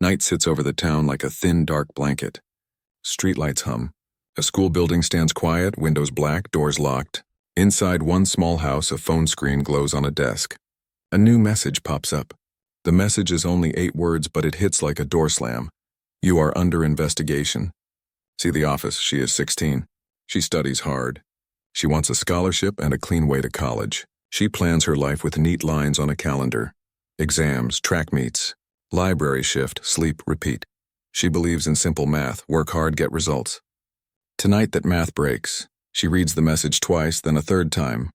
Night sits over the town like a thin, dark blanket. Streetlights hum. A school building stands quiet, windows black, doors locked. Inside one small house, a phone screen glows on a desk. A new message pops up. The message is only 8 words, but it hits like a door slam. You are under investigation. See The Office. She is 16. She studies hard. She wants a scholarship and a clean way to college. She plans her life with neat lines on a calendar. Exams, track meets, library shift, sleep, repeat. She believes in simple math. Work hard, get results. Tonight that math breaks. She reads the message twice, then a third time.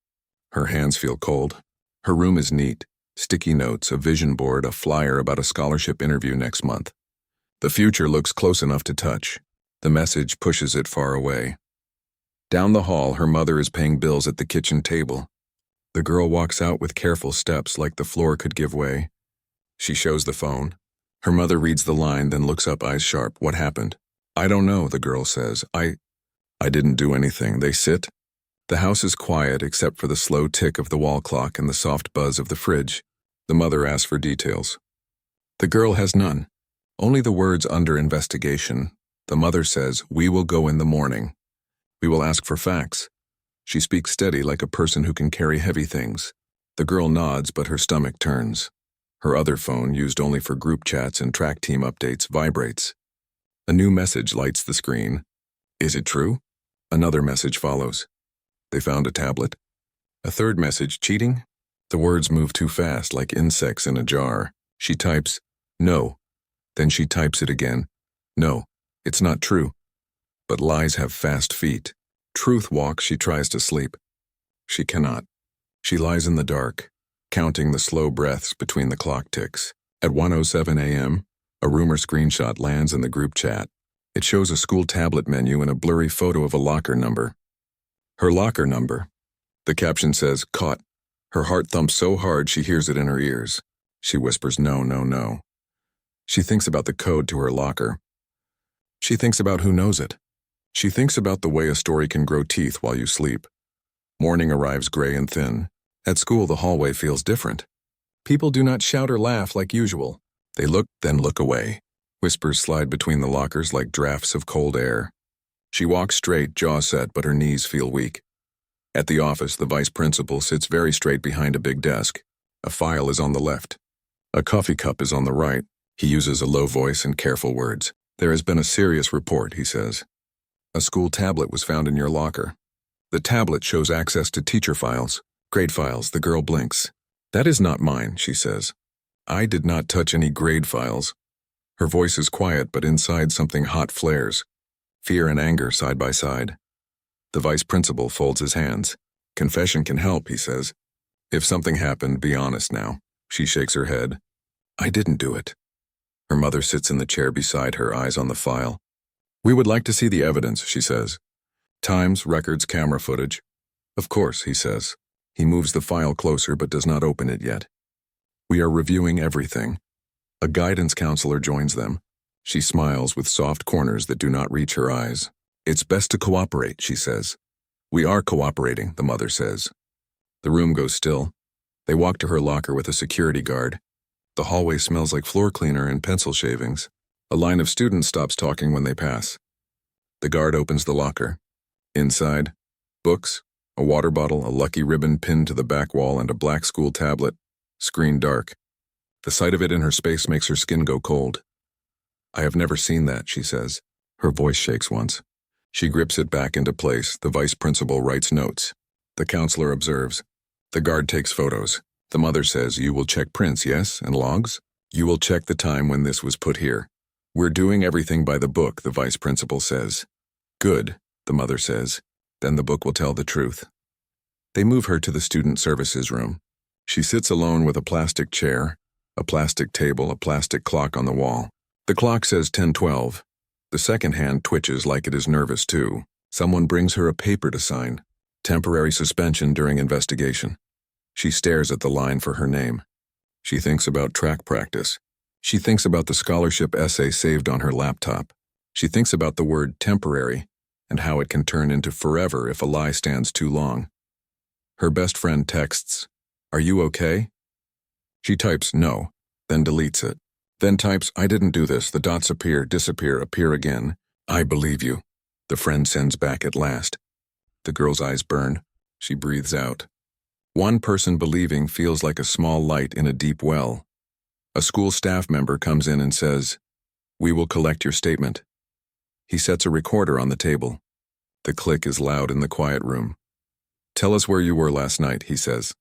Her hands feel cold. Her room is neat. Sticky notes, a vision board, a flyer about a scholarship interview next month. The future looks close enough to touch. The message pushes it far away. Down the hall, her mother is paying bills at the kitchen table. The girl walks out with careful steps like the floor could give way. She shows the phone. Her mother reads the line, then looks up, eyes sharp. What happened? I don't know, the girl says. I didn't do anything. They sit. The house is quiet except for the slow tick of the wall clock and the soft buzz of the fridge. The mother asks for details. The girl has none. Only the words under investigation. The mother says, we will go in the morning. We will ask for facts. She speaks steady like a person who can carry heavy things. The girl nods, but her stomach turns. Her other phone, used only for group chats and track team updates, vibrates. A new message lights the screen. Is it true? Another message follows. They found a tablet. A third message, cheating? The words move too fast, like insects in a jar. She types, no. Then she types it again. No, it's not true. But lies have fast feet. Truth walks, she tries to sleep. She cannot. She lies in the dark, counting the slow breaths between the clock ticks. At 1:07 a.m., a rumor screenshot lands in the group chat. It shows a school tablet menu and a blurry photo of a locker number. Her locker number. The caption says, caught. Her heart thumps so hard she hears it in her ears. She whispers, no, no, no. She thinks about the code to her locker. She thinks about who knows it. She thinks about the way a story can grow teeth while you sleep. Morning arrives gray and thin. At school, the hallway feels different. People do not shout or laugh like usual. They look, then look away. Whispers slide between the lockers like drafts of cold air. She walks straight, jaw set, but her knees feel weak. At the office, the vice principal sits very straight behind a big desk. A file is on the left. A coffee cup is on the right. He uses a low voice and careful words. There has been a serious report, he says. A school tablet was found in your locker. The tablet shows access to teacher files, grade files. The girl blinks. That is not mine, she says. I did not touch any grade files. Her voice is quiet, but inside something hot flares. Fear and anger side by side. The vice principal folds his hands. Confession can help, he says. If something happened, be honest now. She shakes her head. I didn't do it. Her mother sits in the chair beside her, eyes on the file. We would like to see the evidence, she says. Times, records, camera footage. Of course, he says. He moves the file closer but does not open it yet. We are reviewing everything. A guidance counselor joins them. She smiles with soft corners that do not reach her eyes. It's best to cooperate, she says. We are cooperating, the mother says. The room goes still. They walk to her locker with a security guard. The hallway smells like floor cleaner and pencil shavings. A line of students stops talking when they pass. The guard opens the locker. Inside, books, a water bottle, a lucky ribbon pinned to the back wall, and a black school tablet. Screen dark. The sight of it in her space makes her skin go cold. I have never seen that, she says. Her voice shakes once. She grips it back into place. The vice principal writes notes. The counselor observes. The guard takes photos. The mother says, you will check prints, yes, and logs? You will check the time when this was put here. We're doing everything by the book, the vice principal says. Good, the mother says. Then the book will tell the truth. They move her to the student services room. She sits alone with a plastic chair, a plastic table, a plastic clock on the wall. The clock says 10:12. The second hand twitches like it is nervous too. Someone brings her a paper to sign. Temporary suspension during investigation. She stares at the line for her name. She thinks about track practice. She thinks about the scholarship essay saved on her laptop. She thinks about the word temporary and how it can turn into forever if a lie stands too long. Her best friend texts, "Are you okay?" She types no, then deletes it. Then types, I didn't do this. The dots appear, disappear, appear again. I believe you. The friend sends back at last. The girl's eyes burn. She breathes out. One person believing feels like a small light in a deep well. A school staff member comes in and says, "We will collect your statement." He sets a recorder on the table. The click is loud in the quiet room. "Tell us where you were last night," he says.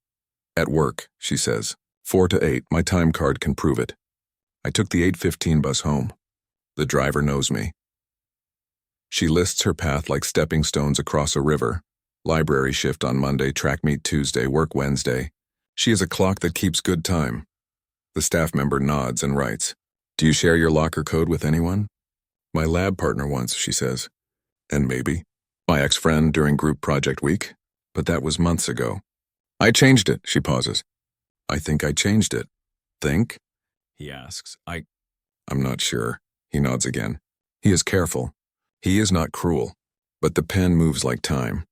"At work," she says. 4 to 8, my time card can prove it. I took the 8:15 bus home. The driver knows me. She lists her path like stepping stones across a river. Library shift on Monday, track meet Tuesday, work Wednesday. She is a clock that keeps good time. The staff member nods and writes, "Do you share your locker code with anyone?" "My lab partner once," she says. "And maybe my ex-friend during group project week, but that was months ago." "I changed it," she pauses. "I think I changed it." "Think?" he asks. I'm not sure. He nods again. He is careful. He is not cruel, but the pen moves like time.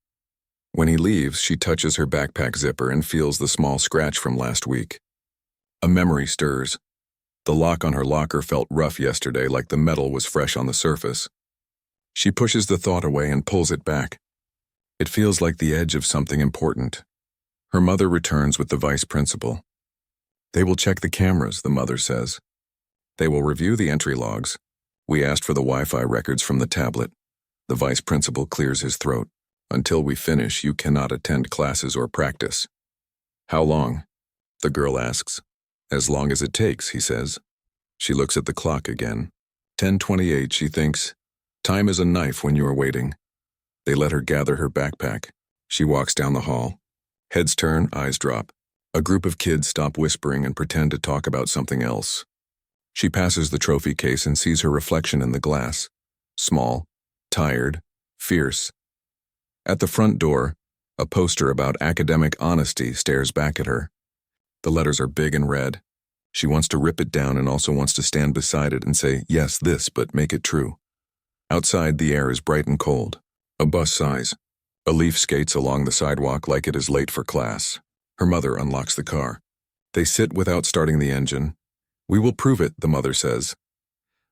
When he leaves, she touches her backpack zipper and feels the small scratch from last week. A memory stirs. The lock on her locker felt rough yesterday, like the metal was fresh on the surface. She pushes the thought away and pulls it back. It feels like the edge of something important. Her mother returns with the vice principal. "They will check the cameras," the mother says. "They will review the entry logs. We asked for the Wi-Fi records from the tablet." The vice principal clears his throat. "Until we finish, you cannot attend classes or practice." "How long?" the girl asks. "As long as it takes," he says. She looks at the clock again. 10:28, she thinks. Time is a knife when you are waiting. They let her gather her backpack. She walks down the hall. Heads turn, eyes drop. A group of kids stop whispering and pretend to talk about something else. She passes the trophy case and sees her reflection in the glass. Small, tired, fierce. At the front door, a poster about academic honesty stares back at her. The letters are big and red. She wants to rip it down and also wants to stand beside it and say, "Yes, this, but make it true." Outside, the air is bright and cold. A bus sighs. A leaf skates along the sidewalk like it is late for class. Her mother unlocks the car. They sit without starting the engine. "We will prove it," the mother says.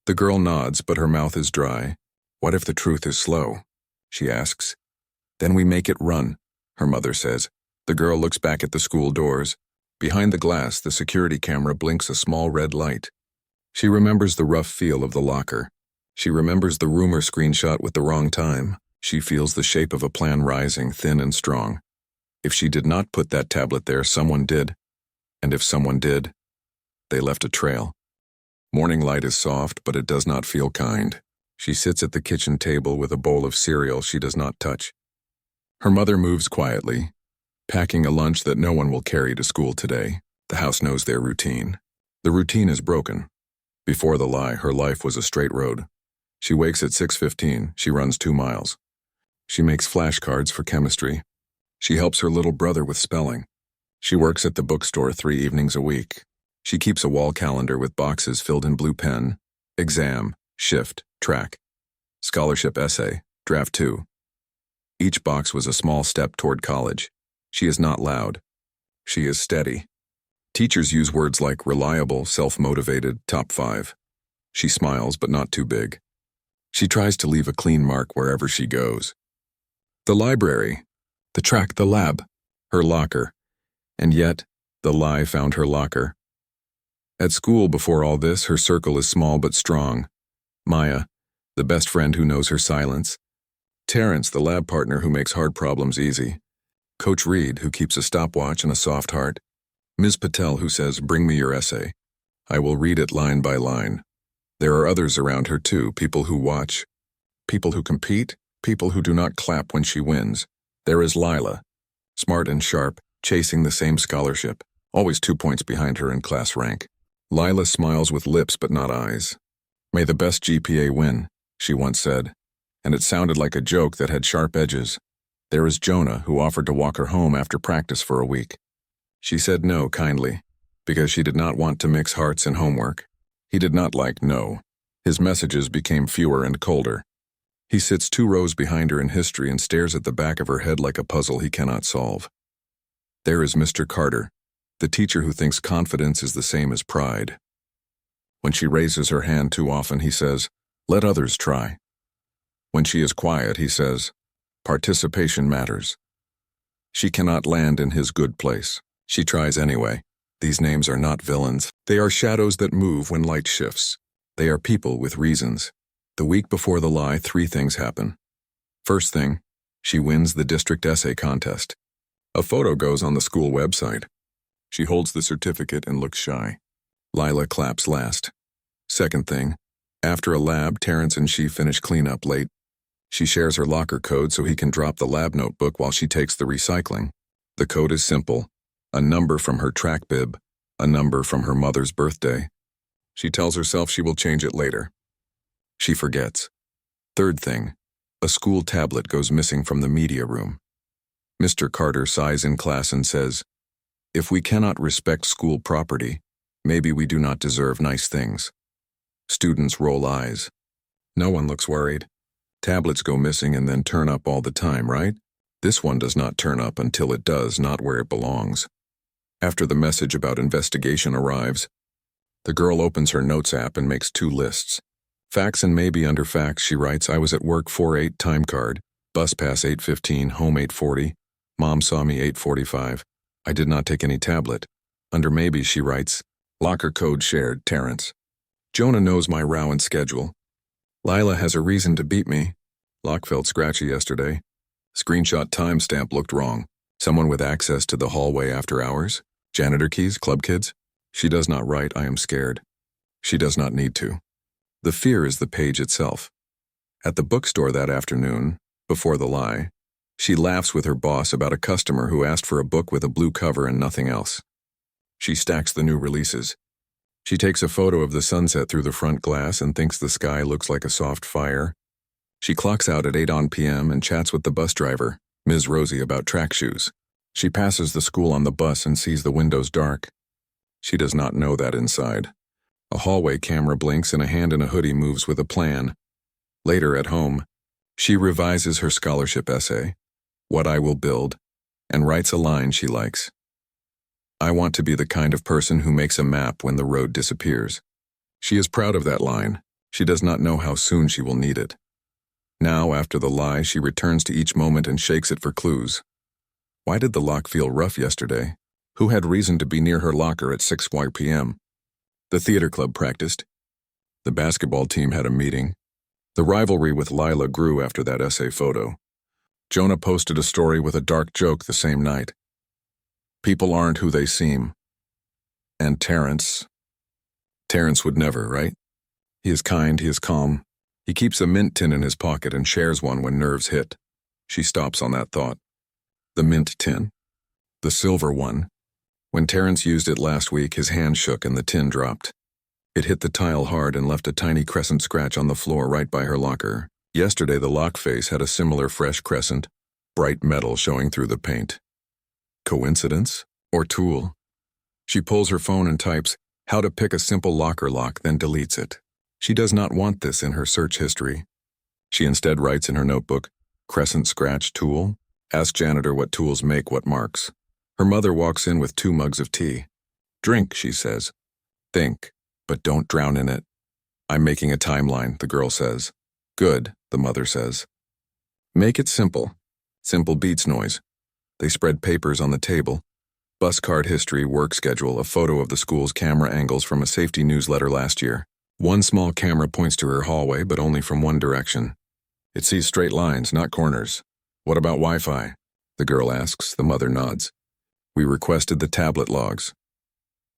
The girl nods, but her mouth is dry. "What if the truth is slow?" she asks. "Then we make it run," her mother says. The girl looks back at the school doors. Behind the glass, the security camera blinks a small red light. She remembers the rough feel of the locker. She remembers the rumor screenshot with the wrong time. She feels the shape of a plan rising, thin and strong. If she did not put that tablet there, someone did. And if someone did, they left a trail. Morning light is soft, but it does not feel kind. She sits at the kitchen table with a bowl of cereal she does not touch. Her mother moves quietly, packing a lunch that no one will carry to school today. The house knows their routine. The routine is broken. Before the lie, her life was a straight road. She wakes at 6:15. She runs 2 miles. She makes flashcards for chemistry. She helps her little brother with spelling. She works at the bookstore 3 evenings a week. She keeps a wall calendar with boxes filled in blue pen. Exam, shift, track. Scholarship essay, draft 2. Each box was a small step toward college. She is not loud. She is steady. Teachers use words like reliable, self-motivated, top 5. She smiles, but not too big. She tries to leave a clean mark wherever she goes. The library, the track, the lab, her locker. And yet, the lie found her locker. At school before all this, her circle is small but strong. Maya, the best friend who knows her silence. Terrence, the lab partner who makes hard problems easy. Coach Reed, who keeps a stopwatch and a soft heart. Ms. Patel, who says, "Bring me your essay. I will read it line by line." There are others around her too, people who watch, people who compete, people who do not clap when she wins. There is Lila, smart and sharp, chasing the same scholarship, always 2 points behind her in class rank. Lila smiles with lips but not eyes. "May the best GPA win," she once said, and it sounded like a joke that had sharp edges. There is Jonah, who offered to walk her home after practice for a week. She said no kindly, because she did not want to mix hearts and homework. He did not like no. His messages became fewer and colder. He sits 2 rows behind her in history and stares at the back of her head like a puzzle he cannot solve. There is Mr. Carter, the teacher who thinks confidence is the same as pride. When she raises her hand too often, he says, "Let others try." When she is quiet, he says, "Participation matters." She cannot land in his good place. She tries anyway. These names are not villains. They are shadows that move when light shifts. They are people with reasons. The week before the lie, 3 things happen. First thing, she wins the district essay contest. A photo goes on the school website. She holds the certificate and looks shy. Lila claps last. Second thing, after a lab, Terrence and she finish cleanup late. She shares her locker code so he can drop the lab notebook while she takes the recycling. The code is simple: a number from her track bib, a number from her mother's birthday. She tells herself she will change it later. She forgets. Third thing, a school tablet goes missing from the media room. Mr. Carter sighs in class and says, "If we cannot respect school property, maybe we do not deserve nice things." Students roll eyes. No one looks worried. Tablets go missing and then turn up all the time, right? This one does not turn up until it does, not where it belongs. After the message about investigation arrives, the girl opens her notes app and makes 2 lists. Facts and maybe under facts she writes, "I was at work 4:08 time card, bus pass 8:15, home 8:40, mom saw me 8:45. I did not take any tablet." Under maybe she writes, "Locker code shared, Terrence. Jonah knows my row and schedule. Lila has a reason to beat me. Lock felt scratchy yesterday. Screenshot timestamp looked wrong. Someone with access to the hallway after hours? Janitor keys, club kids? She does not write, 'I am scared.' She does not need to. The fear is the page itself. At the bookstore that afternoon, before the lie, she laughs with her boss about a customer who asked for a book with a blue cover and nothing else. She stacks the new releases. She takes a photo of the sunset through the front glass and thinks the sky looks like a soft fire. She clocks out at 8 p.m. and chats with the bus driver, Ms. Rosie, about track shoes. She passes the school on the bus and sees the windows dark. She does not know that inside. A hallway camera blinks and a hand in a hoodie moves with a plan. Later at home, she revises her scholarship essay, "What I Will Build," and writes a line she likes. "I want to be the kind of person who makes a map when the road disappears." She is proud of that line. She does not know how soon she will need it. Now, after the lie, she returns to each moment and shakes it for clues. Why did the lock feel rough yesterday? Who had reason to be near her locker at 6 p.m.? The theater club practiced. The basketball team had a meeting. The rivalry with Lila grew after that essay photo. Jonah posted a story with a dark joke the same night. People aren't who they seem. And Terrence would never, right? He is kind, he is calm. He keeps a mint tin in his pocket and shares one when nerves hit. She stops on that thought. The mint tin. The silver one. When Terrence used it last week, his hand shook and the tin dropped. It hit the tile hard and left a tiny crescent scratch on the floor right by her locker. Yesterday, the lock face had a similar fresh crescent, bright metal showing through the paint. Coincidence? Or tool? She pulls her phone and types, "How to pick a simple locker lock," then deletes it. She does not want this in her search history. She instead writes in her notebook, "Crescent scratch tool? Ask janitor what tools make what marks." Her mother walks in with 2 mugs of tea. "Drink," she says. "Think, but don't drown in it." "I'm making a timeline," the girl says. "Good," the mother says. "Make it simple." Simple beats noise. They spread papers on the table. Bus card history, work schedule, a photo of the school's camera angles from a safety newsletter last year. One small camera points to her hallway, but only from one direction. It sees straight lines, not corners. "What about Wi-Fi?" the girl asks. The mother nods. "We requested the tablet logs."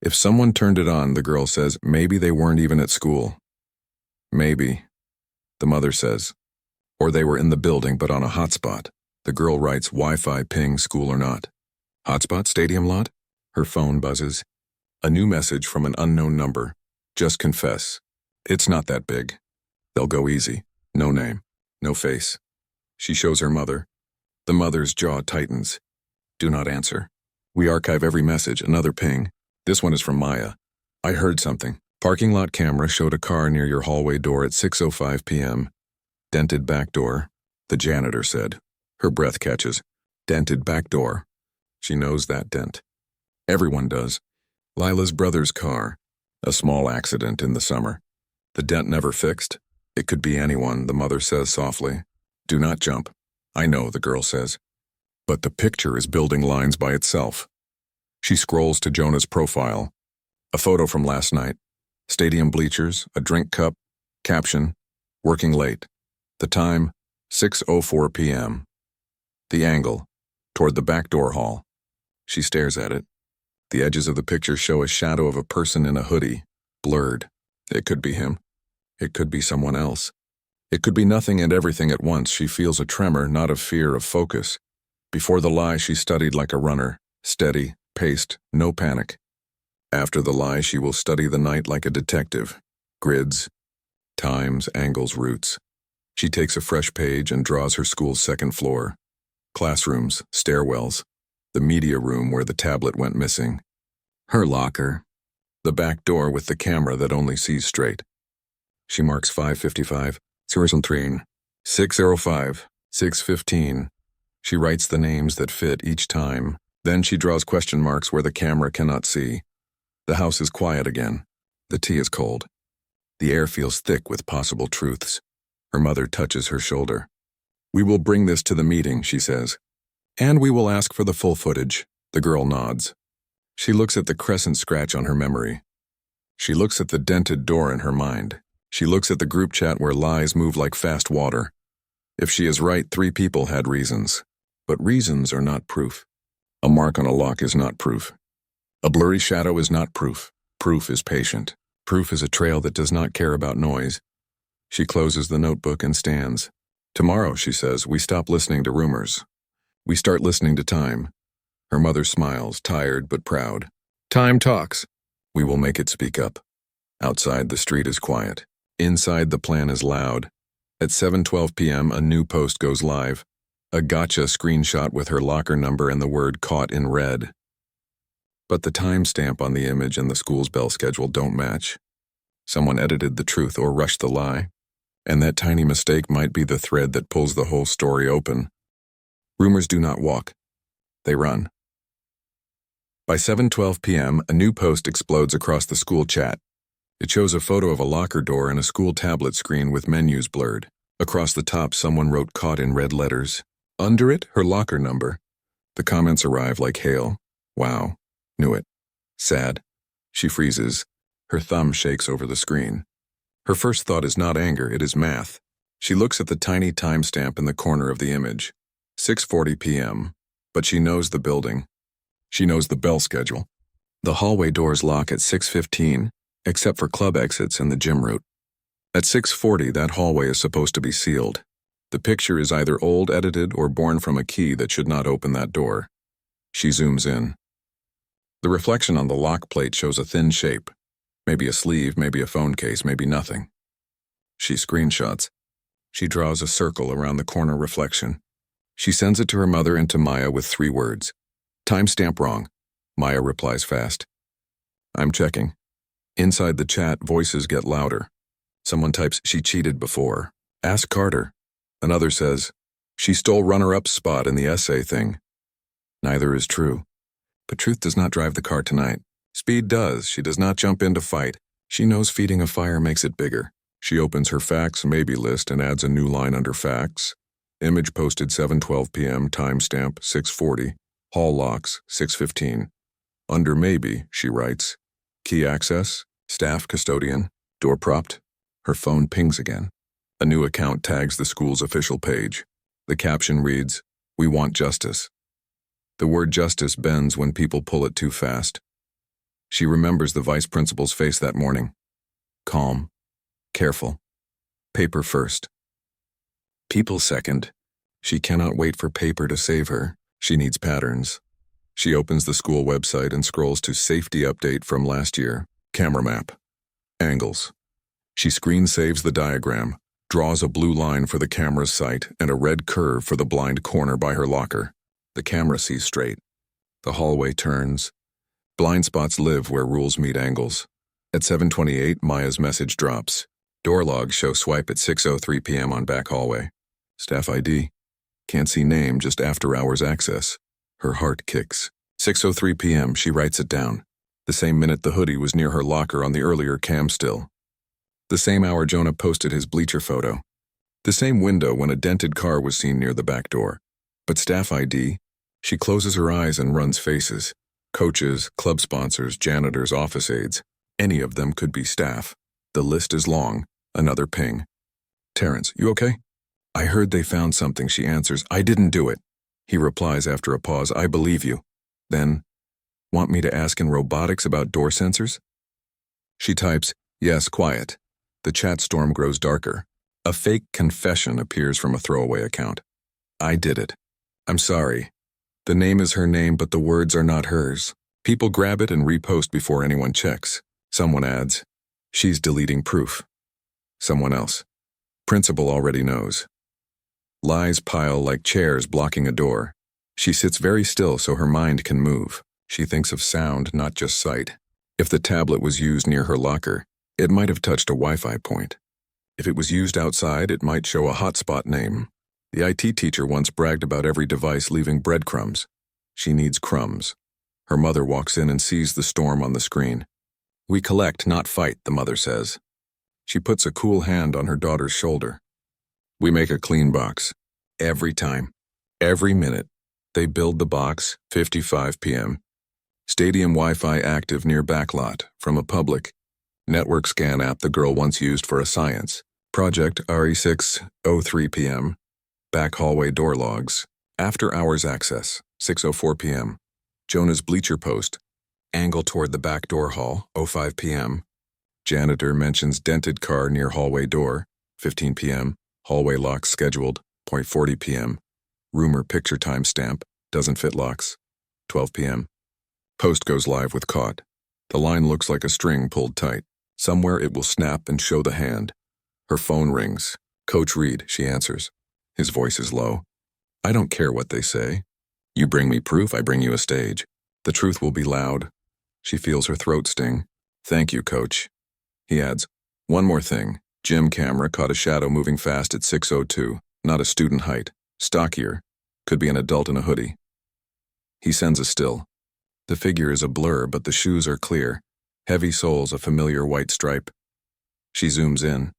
If someone turned it on, the girl says, maybe they weren't even at school. "Maybe," the mother says. "Or they were in the building but on a hotspot." The girl writes, "Wi-Fi ping, school or not." "Hotspot, stadium lot?" Her phone buzzes. A new message from an unknown number. "Just confess. It's not that big. They'll go easy. No name. No face." She shows her mother. The mother's jaw tightens. "Do not answer. We archive every message." Another ping. This one is from Maya. "I heard something. Parking lot camera showed a car near your hallway door at 6:05 p.m. Dented back door," the janitor said. Her breath catches. Dented back door. She knows that dent. Everyone does. Lila's brother's car. A small accident in the summer. The dent never fixed. It could be anyone, the mother says softly. Do not jump. I know, the girl says. But the picture is building lines by itself. She scrolls to Jonah's profile. A photo from last night. Stadium bleachers, a drink cup, caption, working late. The time, 6:04 p.m. The angle, toward the back door hall. She stares at it. The edges of the picture show a shadow of a person in a hoodie, blurred. It could be him. It could be someone else. It could be nothing and everything at once. She feels a tremor, not of fear, of focus. Before the lie, she studied like a runner, steady, paced, no panic. After the lie, she will study the night like a detective. Grids, times, angles, routes. She takes a fresh page and draws her school's second floor. Classrooms, stairwells, the media room where the tablet went missing. Her locker. The back door with the camera that only sees straight. She marks 5:55, 003, 6:05, 6:15. She writes the names that fit each time. Then she draws question marks where the camera cannot see. The house is quiet again. The tea is cold. The air feels thick with possible truths. Her mother touches her shoulder. We will bring this to the meeting, she says. And we will ask for the full footage. The girl nods. She looks at the crescent scratch on her memory. She looks at the dented door in her mind. She looks at the group chat where lies move like fast water. If she is right, 3 people had reasons. But reasons are not proof. A mark on a lock is not proof. A blurry shadow is not proof. Proof is patient. Proof is a trail that does not care about noise. She closes the notebook and stands. Tomorrow, she says, we stop listening to rumors. We start listening to time. Her mother smiles, tired but proud. Time talks. We will make it speak up. Outside, the street is quiet. Inside, the plan is loud. At 7:12 p.m., a new post goes live. A gotcha screenshot with her locker number and the word caught in red. But the timestamp on the image and the school's bell schedule don't match. Someone edited the truth or rushed the lie. And that tiny mistake might be the thread that pulls the whole story open. Rumors do not walk. They run. By 7:12 p.m., a new post explodes across the school chat. It shows a photo of a locker door and a school tablet screen with menus blurred. Across the top, someone wrote caught in red letters. Under it, her locker number. The comments arrive like hail. Wow. Knew it. Sad. She freezes. Her thumb shakes over the screen. Her first thought is not anger, it is math. She looks at the tiny timestamp in the corner of the image. 6:40 p.m. But she knows the building. She knows the bell schedule. The hallway doors lock at 6:15, except for club exits and the gym route. At 6:40, that hallway is supposed to be sealed. The picture is either old edited or born from a key that should not open that door. She zooms in. The reflection on the lock plate shows a thin shape. Maybe a sleeve, maybe a phone case, maybe nothing. She screenshots. She draws a circle around the corner reflection. She sends it to her mother and to Maya with 3 words. Timestamp wrong. Maya replies fast. I'm checking. Inside the chat, voices get louder. Someone types, she cheated before. Ask Carter. Another says, she stole runner-up's spot in the essay thing. Neither is true. But truth does not drive the car tonight. Speed does. She does not jump in to fight. She knows feeding a fire makes it bigger. She opens her facts maybe list and adds a new line under facts. Image posted 7:12 p.m. Timestamp 6:40. Hall locks 6:15. Under maybe, she writes. Key access, staff custodian, door propped. Her phone pings again. A new account tags the school's official page. The caption reads, "We want justice." The word justice bends when people pull it too fast. She remembers the vice principal's face that morning. Calm, careful, paper first. People second. She cannot wait for paper to save her. She needs patterns. She opens the school website and scrolls to safety update from last year. Camera map. Angles. She screen saves the diagram, draws a blue line for the camera's sight and a red curve for the blind corner by her locker. The camera sees straight. The hallway turns. Blind spots live where rules meet angles. At 7:28, Maya's message drops. Door logs show swipe at 6:03 p.m. on back hallway. Staff ID. Can't see name, just after hours access. Her heart kicks. 6:03 p.m., she writes it down. The same minute the hoodie was near her locker on the earlier cam still. The same hour Jonah posted his bleacher photo. The same window when a dented car was seen near the back door. But staff ID? She closes her eyes and runs faces. Coaches, club sponsors, janitors, office aides. Any of them could be staff. The list is long. Another ping. Terrence, you okay? I heard they found something, she answers. I didn't do it. He replies after a pause, I believe you. Then, want me to ask in robotics about door sensors? She types, yes, quiet. The chat storm grows darker. A fake confession appears from a throwaway account. I did it. I'm sorry. The name is her name, but the words are not hers. People grab it and repost before anyone checks. Someone adds, she's deleting proof. Someone else. Principal already knows. Lies pile like chairs blocking a door. She sits very still so her mind can move. She thinks of sound, not just sight. If the tablet was used near her locker, it might have touched a Wi-Fi point. If it was used outside, it might show a hotspot name. The IT teacher once bragged about every device leaving breadcrumbs. She needs crumbs. Her mother walks in and sees the storm on the screen. We collect, not fight, the mother says. She puts a cool hand on her daughter's shoulder. We make a clean box. Every time. Every minute. They build the box, 55 p.m. Stadium Wi-Fi active near backlot, from a public. Network scan app the girl once used for a science. Project RE6, 03 p.m. Back hallway door logs. After hours access, 6:04 p.m. Jonah's bleacher post. Angle toward the back door hall, 05 p.m. Janitor mentions dented car near hallway door, 15 p.m. Hallway locks scheduled, 0:40 p.m. Rumor picture timestamp, doesn't fit locks, 12 p.m. Post goes live with caught. The line looks like a string pulled tight. Somewhere it will snap and show the hand. Her phone rings. Coach Reed, she answers. His voice is low. I don't care what they say. You bring me proof, I bring you a stage. The truth will be loud. She feels her throat sting. Thank you, coach. He adds, one more thing. Gym camera caught a shadow moving fast at 6:02. Not a student height. Stockier. Could be an adult in a hoodie. He sends a still. The figure is a blur, but the shoes are clear. Heavy soles, a familiar white stripe. She zooms in.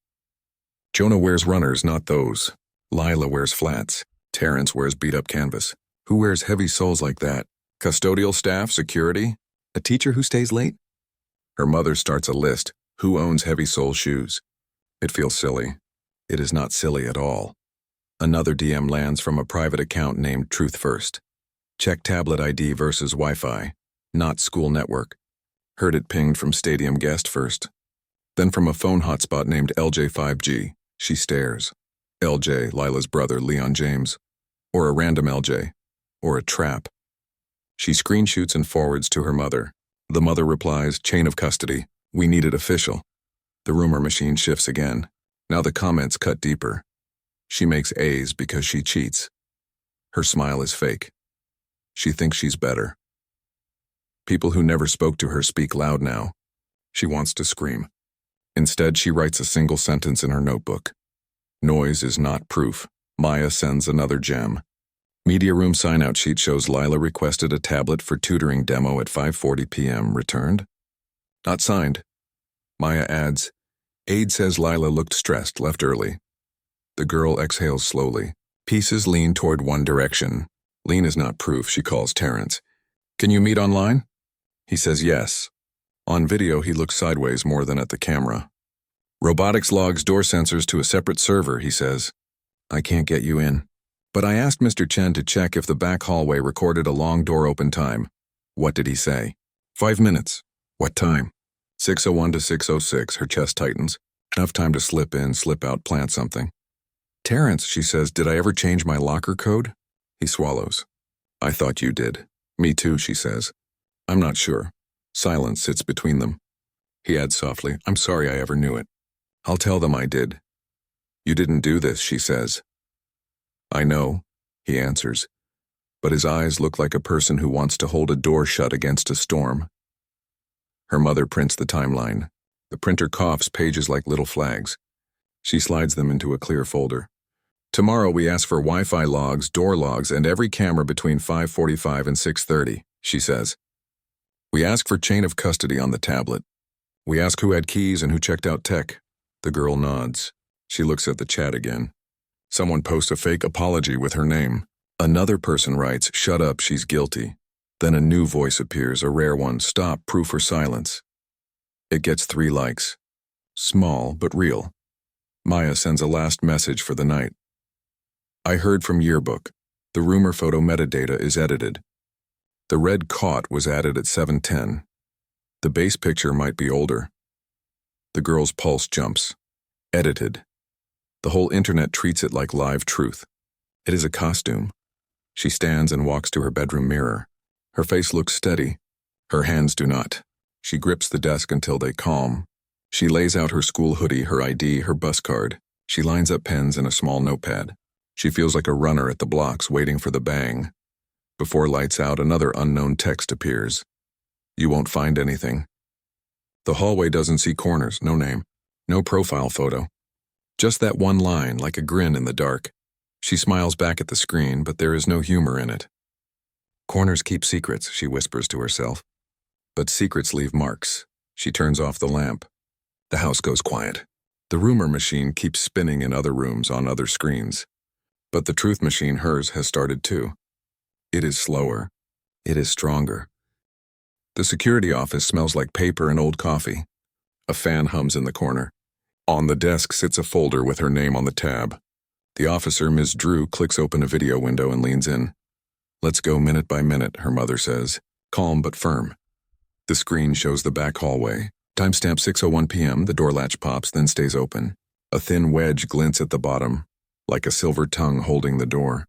Jonah wears runners, not those. Lila wears flats. Terrence wears beat-up canvas. Who wears heavy soles like that? Custodial staff, security? A teacher who stays late? Her mother starts a list. Who owns heavy sole shoes? It feels silly. It is not silly at all. Another DM lands from a private account named Truth First. Check tablet ID versus Wi-Fi, not school network. Heard it pinged from stadium guest first. Then from a phone hotspot named LJ5G. She stares. LJ, Lila's brother, Leon James. Or a random LJ. Or a trap. She screenshoots and forwards to her mother. The mother replies, chain of custody. We need it official. The rumor machine shifts again. Now the comments cut deeper. She makes A's because she cheats. Her smile is fake. She thinks she's better. People who never spoke to her speak loud now. She wants to scream. Instead, she writes a single sentence in her notebook. Noise is not proof. Maya sends another gem. Media room sign-out sheet shows Lila requested a tablet for tutoring demo at 5:40 p.m. Returned? Not signed. Maya adds, aide says Lila looked stressed, left early. The girl exhales slowly. Pieces lean toward one direction. Lean is not proof, she calls Terrence. Can you meet online? He says yes. On video, he looks sideways more than at the camera. Robotics logs door sensors to a separate server, he says. I can't get you in. But I asked Mr. Chen to check if the back hallway recorded a long door open time. What did he say? 5 minutes. What time? 6:01 to 6:06, her chest tightens. Enough time to slip in, slip out, plant something. Terrence, she says, did I ever change my locker code? He swallows. I thought you did. Me too, she says. I'm not sure. Silence sits between them. He adds softly, I'm sorry I ever knew it. I'll tell them I did. You didn't do this, she says. I know, he answers, but his eyes look like a person who wants to hold a door shut against a storm. Her mother prints the timeline. The printer coughs pages like little flags. She slides them into a clear folder. Tomorrow we ask for Wi-Fi logs, door logs, and every camera between 5:45 and 6:30, she says. We ask for chain of custody on the tablet. We ask who had keys and who checked out tech. The girl nods. She looks at the chat again. Someone posts a fake apology with her name. Another person writes, "Shut up, she's guilty." Then a new voice appears, a rare one, "Stop, proof or silence." It gets 3 likes. Small, but real. Maya sends a last message for the night. I heard from Yearbook. The rumor photo metadata is edited. The red caught was added at 7:10. The base picture might be older. The girl's pulse jumps. Edited. The whole internet treats it like live truth. It is a costume. She stands and walks to her bedroom mirror. Her face looks steady. Her hands do not. She grips the desk until they calm. She lays out her school hoodie, her ID, her bus card. She lines up pens and a small notepad. She feels like a runner at the blocks waiting for the bang. Before lights out, another unknown text appears. You won't find anything. The hallway doesn't see corners, no name, no profile photo. Just that one line, like a grin in the dark. She smiles back at the screen, but there is no humor in it. Corners keep secrets, she whispers to herself. But secrets leave marks. She turns off the lamp. The house goes quiet. The rumor machine keeps spinning in other rooms on other screens. But the truth machine, hers, has started too. It is slower. It is stronger. The security office smells like paper and old coffee. A fan hums in the corner. On the desk sits a folder with her name on the tab. The officer, Ms. Drew, clicks open a video window and leans in. Let's go minute by minute, her mother says, calm but firm. The screen shows the back hallway. Timestamp 6:01 p.m., the door latch pops, then stays open. A thin wedge glints at the bottom, like a silver tongue holding the door.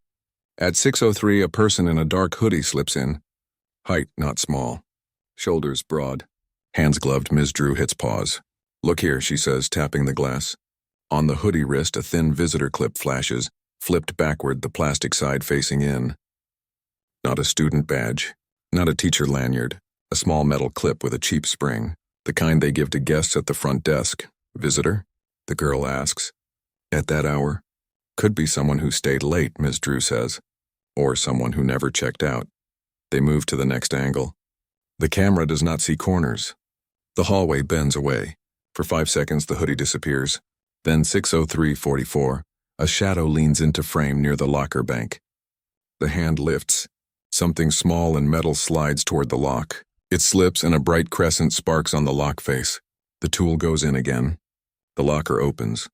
At 6:03, a person in a dark hoodie slips in. Height not small. Shoulders broad. Hands gloved, Ms. Drew hits pause. Look here, she says, tapping the glass. On the hoodie wrist, a thin visitor clip flashes, flipped backward, the plastic side facing in. Not a student badge. Not a teacher lanyard. A small metal clip with a cheap spring. The kind they give to guests at the front desk. Visitor? The girl asks. At that hour? Could be someone who stayed late, Ms. Drew says. Or someone who never checked out. They move to the next angle. The camera does not see corners. The hallway bends away. For 5 seconds, the hoodie disappears. Then 6:03:44, a shadow leans into frame near the locker bank. The hand lifts. Something small and metal slides toward the lock. It slips and a bright crescent sparks on the lock face. The tool goes in again. The locker opens.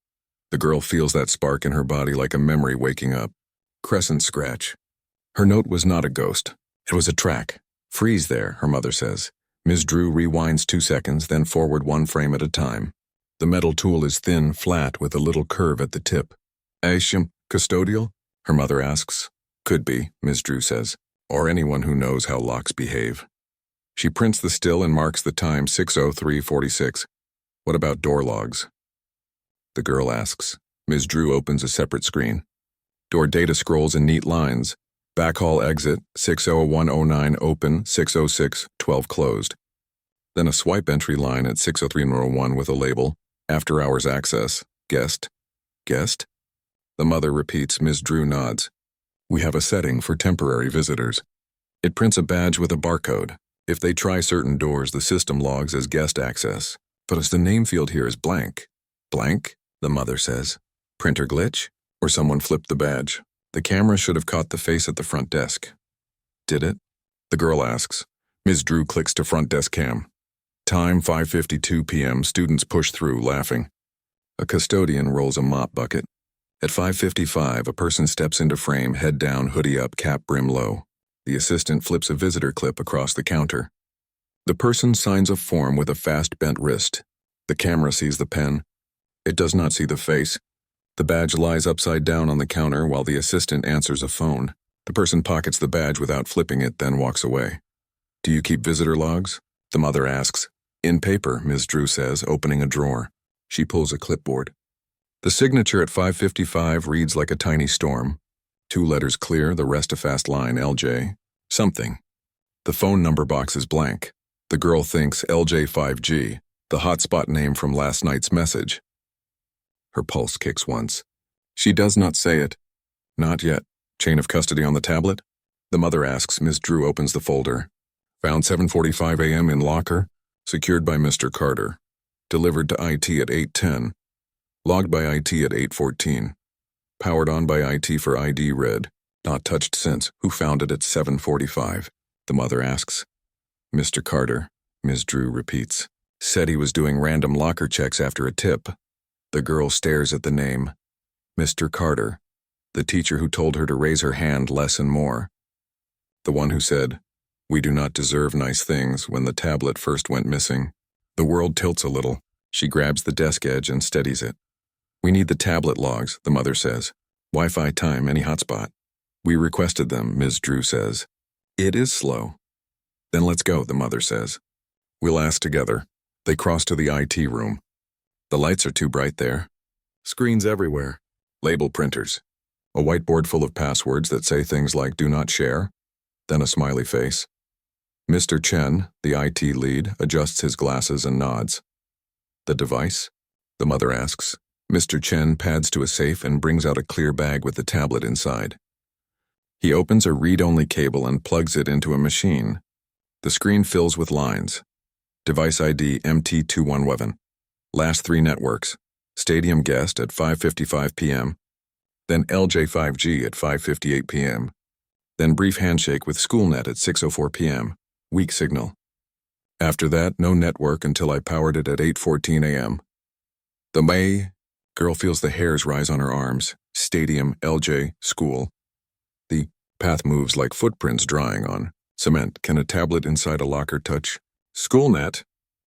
The girl feels that spark in her body like a memory waking up. Crescent scratch. Her note was not a ghost. It was a track. Freeze there, her mother says. Ms. Drew rewinds 2 seconds, then forward 1 frame at a time. The metal tool is thin, flat, with a little curve at the tip. Ashim, custodial? Her mother asks. Could be, Ms. Drew says, or anyone who knows how locks behave. She prints the still and marks the time, 6:03:46. What about door logs? The girl asks. Ms. Drew opens a separate screen. Door data scrolls in neat lines. Backhall exit, 6:01:09 open, 6:06:12 closed. Then a swipe entry line at 6:03:01 with a label, after hours access, guest. Guest? The mother repeats, Ms. Drew nods. We have a setting for temporary visitors. It prints a badge with a barcode. If they try certain doors, the system logs as guest access. But as the name field here is blank. Blank? The mother says. Printer glitch? Or someone flipped the badge? The camera should have caught the face at the front desk. Did it? The girl asks. Ms. Drew clicks to front desk cam. Time 5:52 p.m. Students push through, laughing. A custodian rolls a mop bucket. At 5:55, a person steps into frame, head down, hoodie up, cap brim low. The assistant flips a visitor clip across the counter. The person signs a form with a fast bent wrist. The camera sees the pen. It does not see the face. The badge lies upside down on the counter while the assistant answers a phone. The person pockets the badge without flipping it, then walks away. Do you keep visitor logs? The mother asks. In paper, Ms. Drew says, opening a drawer. She pulls a clipboard. The signature at 5:55 reads like a tiny storm. 2 letters clear, the rest a fast line, LJ. Something. The phone number box is blank. The girl thinks LJ5G, the hotspot name from last night's message. Her pulse kicks once. She does not say it. Not yet. Chain of custody on the tablet? The mother asks. Ms. Drew opens the folder. Found 7:45 a.m. in locker, secured by Mr. Carter. Delivered to IT at 8:10. Logged by IT at 8:14. Powered on by IT for ID read. Not touched since. Who found it at 7:45? The mother asks. Mr. Carter, Ms. Drew repeats. Said he was doing random locker checks after a tip. The girl stares at the name. Mr. Carter, the teacher who told her to raise her hand less and more. The one who said, "We do not deserve nice things," when the tablet first went missing. The world tilts a little. She grabs the desk edge and steadies it. We need the tablet logs, the mother says. Wi-Fi time, any hotspot. We requested them, Ms. Drew says. It is slow. Then let's go, the mother says. We'll ask together. They cross to the IT room. The lights are too bright there. Screens everywhere. Label printers. A whiteboard full of passwords that say things like "do not share," then a smiley face. Mr. Chen, the IT lead, adjusts his glasses and nods. The device? The mother asks. Mr. Chen pads to a safe and brings out a clear bag with the tablet inside. He opens a read-only cable and plugs it into a machine. The screen fills with lines. Device ID MT2111. Last 3 networks. Stadium guest at 5:55 p.m. Then LJ5G at 5:58 p.m. Then brief handshake with SchoolNet at 6:04 p.m. Weak signal. After that, no network until I powered it at 8:14 a.m. The May girl feels the hairs rise on her arms. Stadium, LJ, school. The path moves like footprints drying on cement. Can a tablet inside a locker touch SchoolNet?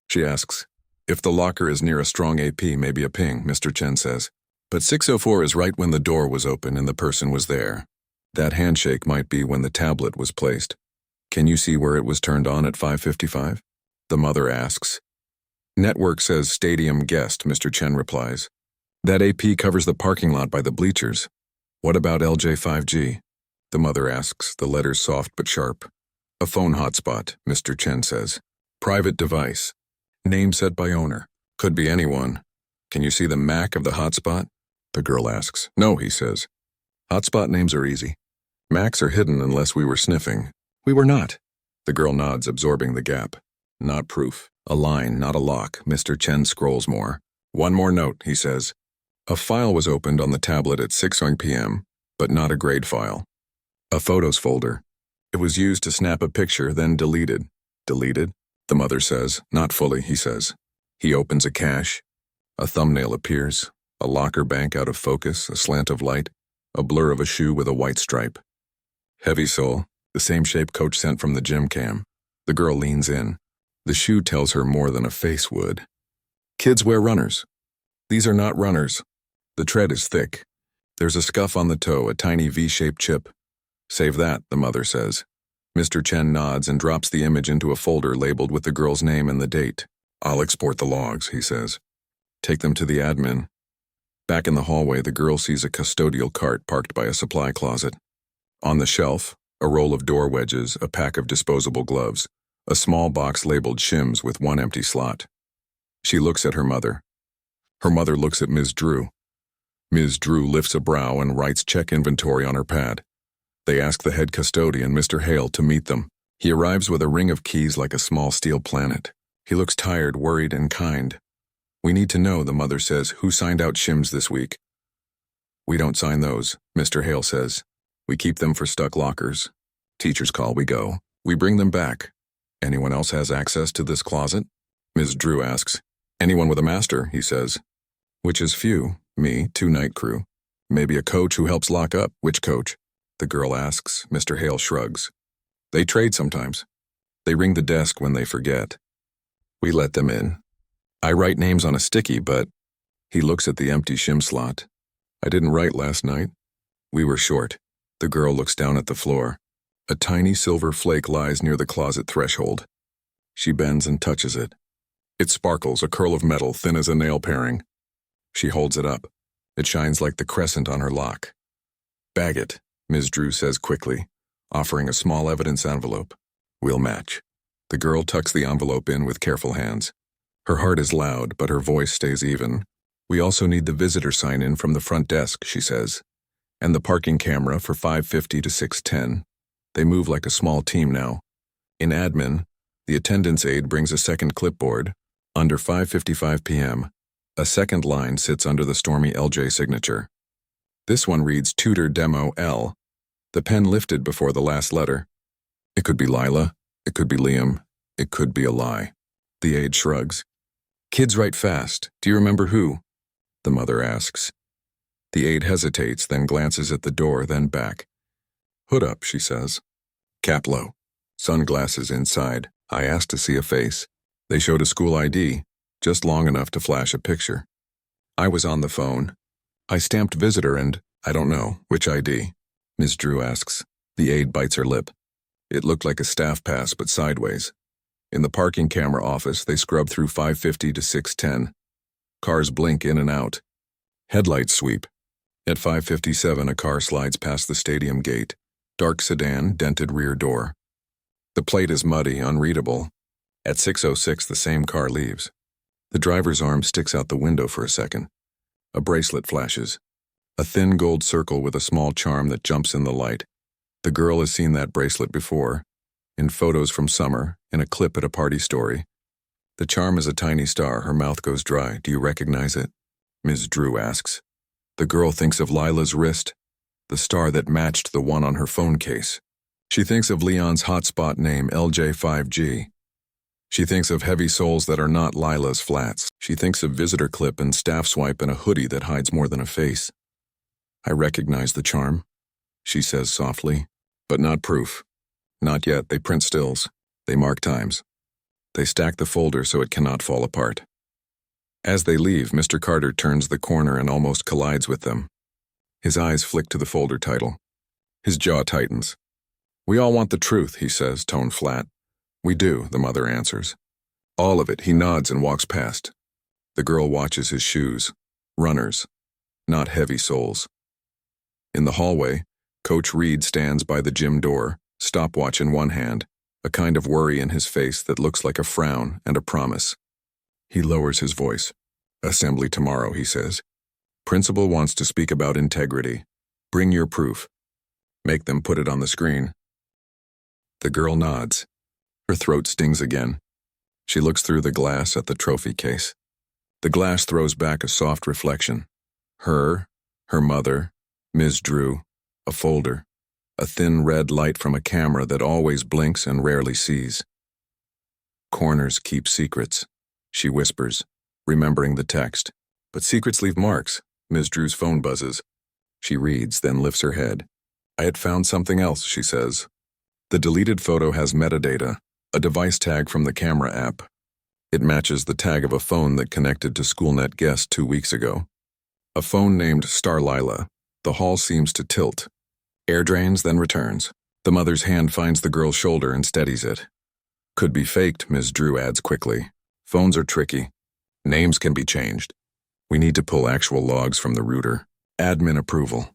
She asks. If the locker is near a strong AP, maybe a ping, Mr. Chen says. But 6:04 is right when the door was open and the person was there. That handshake might be when the tablet was placed. Can you see where it was turned on at 5:55? The mother asks. Network says stadium guest, Mr. Chen replies. That AP covers the parking lot by the bleachers. What about LJ5G? The mother asks, the letters soft but sharp. A phone hotspot, Mr. Chen says. Private device. Name set by owner. Could be anyone. Can you see the MAC of the hotspot? The girl asks. No, he says. Hotspot names are easy. MACs are hidden unless we were sniffing. We were not. The girl nods, absorbing the gap. Not proof. A line, not a lock. Mr. Chen scrolls more. One more note, he says. A file was opened on the tablet at 6 p.m., but not a grade file. A photos folder. It was used to snap a picture, then deleted. Deleted? The mother says. Not fully, he says. He opens a cache. A thumbnail appears. A locker bank out of focus, a slant of light, a blur of a shoe with a white stripe. Heavy sole, the same shape coach sent from the gym cam. The girl leans in. The shoe tells her more than a face would. Kids wear runners. These are not runners. The tread is thick. There's a scuff on the toe, a tiny V-shaped chip. Save that, the mother says. Mr. Chen nods and drops the image into a folder labeled with the girl's name and the date. I'll export the logs, he says. Take them to the admin. Back in the hallway, the girl sees a custodial cart parked by a supply closet. On the shelf, a roll of door wedges, a pack of disposable gloves, a small box labeled shims with one empty slot. She looks at her mother. Her mother looks at Ms. Drew. Ms. Drew lifts a brow and writes check inventory on her pad. They ask the head custodian, Mr. Hale, to meet them. He arrives with a ring of keys like a small steel planet. He looks tired, worried, and kind. We need to know, the mother says, who signed out shims this week. We don't sign those, Mr. Hale says. We keep them for stuck lockers. Teachers call, we go. We bring them back. Anyone else has access to this closet? Ms. Drew asks. Anyone with a master, he says. Which is few. Me, 2 night crew. Maybe a coach who helps lock up. Which coach? The girl asks. Mr. Hale shrugs. They trade sometimes. They ring the desk when they forget. We let them in. I write names on a sticky, but... He looks at the empty shim slot. I didn't write last night. We were short. The girl looks down at the floor. A tiny silver flake lies near the closet threshold. She bends and touches it. It sparkles, a curl of metal thin as a nail paring. She holds it up. It shines like the crescent on her lock. Bag it, Ms. Drew says quickly, offering a small evidence envelope. We'll match. The girl tucks the envelope in with careful hands. Her heart is loud, but her voice stays even. We also need the visitor sign-in from the front desk, she says. And the parking camera for 5:50 to 6:10. They move like a small team now. In admin, the attendance aide brings a second clipboard. Under 5:55 p.m., a second line sits under the stormy LJ signature. This one reads Tutor Demo L, the pen lifted before the last letter. It could be Lila, it could be Liam, it could be a lie. The aide shrugs. Kids write fast. Do you remember who? The mother asks. The aide hesitates, then glances at the door, then back. Hood up, she says. Cap low. Sunglasses inside. I asked to see a face. They showed a school ID, just long enough to flash a picture. I was on the phone. I stamped visitor and, I don't know, which ID? Ms. Drew asks. The aide bites her lip. It looked like a staff pass, but sideways. In the parking camera office, they scrub through 550 to 610. Cars blink in and out. Headlights sweep. At 5:57, a car slides past the stadium gate. Dark sedan, dented rear door. The plate is muddy, unreadable. At 6:06, the same car leaves. The driver's arm sticks out the window for a second. A bracelet flashes. A thin gold circle with a small charm that jumps in the light. The girl has seen that bracelet before, in photos from summer, in a clip at a party story. The charm is a tiny star. Her mouth goes dry. Do you recognize it? Ms. Drew asks. The girl thinks of Lila's wrist, the star that matched the one on her phone case. She thinks of Leon's hotspot name, LJ5G. She thinks of heavy soles that are not Lila's flats. She thinks of visitor clip and staff swipe and a hoodie that hides more than a face. I recognize the charm, she says softly, but not proof. Not yet. They print stills. They mark times. They stack the folder so it cannot fall apart. As they leave, Mr. Carter turns the corner and almost collides with them. His eyes flick to the folder title. His jaw tightens. We all want the truth, he says, tone flat. We do, the mother answers. All of it. He nods and walks past. The girl watches his shoes. Runners. Not heavy soles. In the hallway, Coach Reed stands by the gym door, stopwatch in one hand, a kind of worry in his face that looks like a frown and a promise. He lowers his voice. Assembly tomorrow, he says. Principal wants to speak about integrity. Bring your proof. Make them put it on the screen. The girl nods. Her throat stings again. She looks through the glass at the trophy case. The glass throws back a soft reflection. Her mother, Ms. Drew, a folder, a thin red light from a camera that always blinks and rarely sees. Corners keep secrets, she whispers, remembering the text. But secrets leave marks. Ms. Drew's phone buzzes. She reads, then lifts her head. I had found something else, she says. The deleted photo has metadata, a device tag from the camera app. It matches the tag of a phone that connected to SchoolNet Guest 2 weeks ago. A phone named Star Lila. The hall seems to tilt. Air drains, then returns. The mother's hand finds the girl's shoulder and steadies it. Could be faked, Ms. Drew adds quickly. Phones are tricky. Names can be changed. We need to pull actual logs from the router. Admin approval.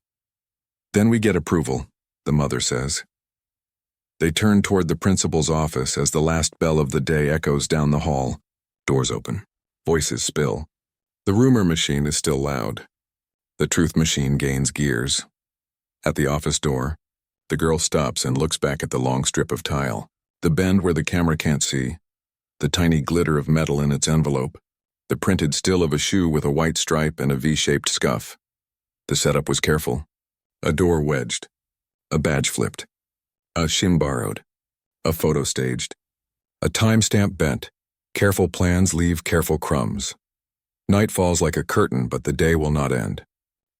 Then we get approval, the mother says. They turn toward the principal's office as the last bell of the day echoes down the hall. Doors open. Voices spill. The rumor machine is still loud. The truth machine gains gears. At the office door, the girl stops and looks back at the long strip of tile, the bend where the camera can't see, the tiny glitter of metal in its envelope, the printed still of a shoe with a white stripe and a V-shaped scuff. The setup was careful. A door wedged. A badge flipped. A shim borrowed. A photo staged. A timestamp bent. Careful plans leave careful crumbs. Night falls like a curtain, but the day will not end.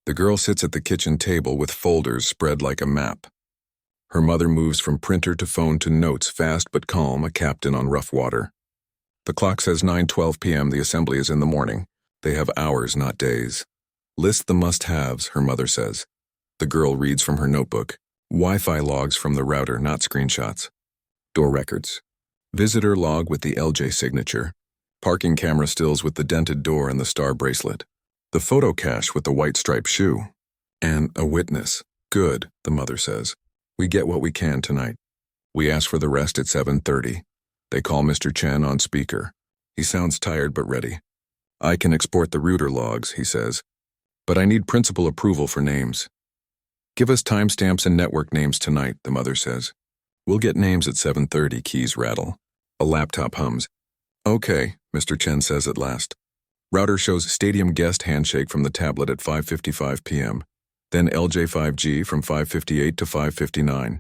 The girl sits at the kitchen table with folders spread like a map. Her mother moves from printer to phone to notes, fast but calm, a captain on rough water. The clock says 9:12 p.m. The assembly is in the morning. They have hours, not days. List the must-haves, her mother says. The girl reads from her notebook. Wi-Fi logs from the router, not screenshots. Door records. Visitor log with the LJ signature. Parking camera stills with the dented door and the star bracelet. The photo cache with the white striped shoe. And a witness. Good, the mother says. We get what we can tonight. We ask for the rest at 7:30. They call Mr. Chen on speaker. He sounds tired but ready. I can export the router logs, he says. But I need principal approval for names. Give us timestamps and network names tonight, the mother says. We'll get names at 7:30, keys rattle. A laptop hums. Okay, Mr. Chen says at last. Router shows stadium guest handshake from the tablet at 5:55 p.m. Then LJ5G from 5:58 to 5:59.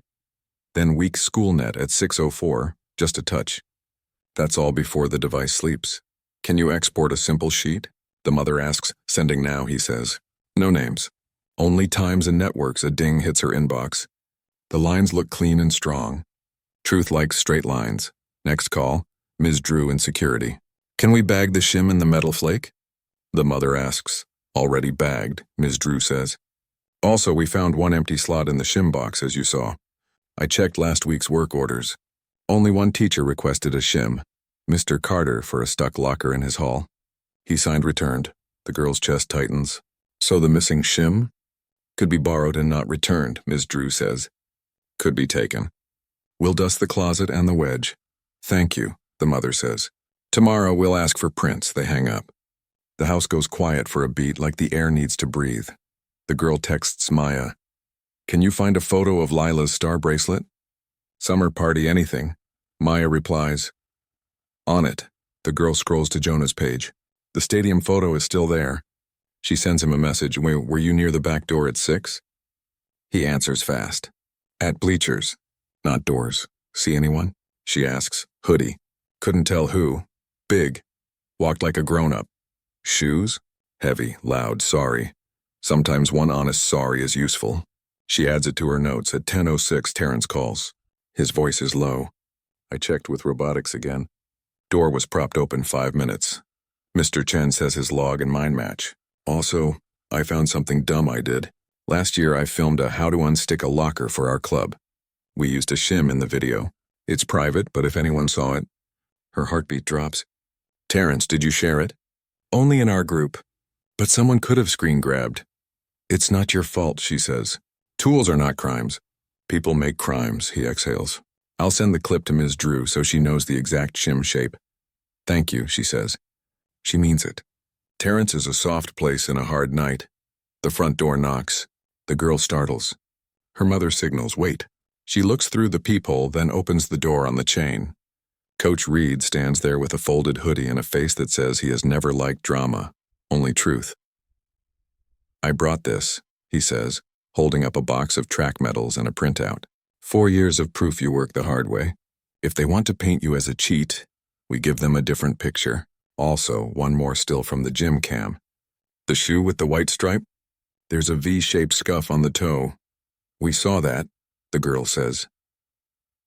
Then weak schoolnet at 6:04, just a touch. That's all before the device sleeps. Can you export a simple sheet? The mother asks. Sending now, he says. No names. Only times and networks. A ding hits her inbox. The lines look clean and strong. Truth likes straight lines. Next call, Ms. Drew in security. Can we bag the shim in the metal flake? The mother asks. Already bagged, Ms. Drew says. Also, we found one empty slot in the shim box, as you saw. I checked last week's work orders. Only one teacher requested a shim, Mr. Carter, for a stuck locker in his hall. He signed returned. The girl's chest tightens. So the missing shim? Could be borrowed and not returned, Ms. Drew says. Could be taken. We'll dust the closet and the wedge. Thank you, the mother says. Tomorrow we'll ask for prints. They hang up. The house goes quiet for a beat, like the air needs to breathe. The girl texts Maya. Can you find a photo of Lila's star bracelet? Summer party anything. Maya replies. On it. The girl scrolls to Jonah's page. The stadium photo is still there. She sends him a message. Were you near the back door at 6? He answers fast. At bleachers. Not doors. See anyone? She asks. Hoodie. Couldn't tell who. Big. Walked like a grown-up. Shoes? Heavy, loud, sorry. Sometimes one honest sorry is useful. She adds it to her notes. At 10:06, Terrence calls. His voice is low. I checked with robotics again. Door was propped open 5 minutes. Mr. Chen says his log and mine match. Also, I found something dumb I did. Last year I filmed a how to unstick a locker for our club. We used a shim in the video. It's private, but if anyone saw it. Her heartbeat drops. Terrence, did you share it? Only in our group. But someone could have screen grabbed. It's not your fault, she says. Tools are not crimes. People make crimes, he exhales. I'll send the clip to Ms. Drew so she knows the exact shim shape. Thank you, she says. She means it. Terrence is a soft place in a hard night. The front door knocks. The girl startles. Her mother signals, wait. She looks through the peephole, then opens the door on the chain. Coach Reed stands there with a folded hoodie and a face that says he has never liked drama, only truth. I brought this, he says, holding up a box of track medals and a printout. 4 years of proof you work the hard way. If they want to paint you as a cheat, we give them a different picture. Also, one more still from the gym cam. The shoe with the white stripe? There's a V-shaped scuff on the toe. We saw that, the girl says.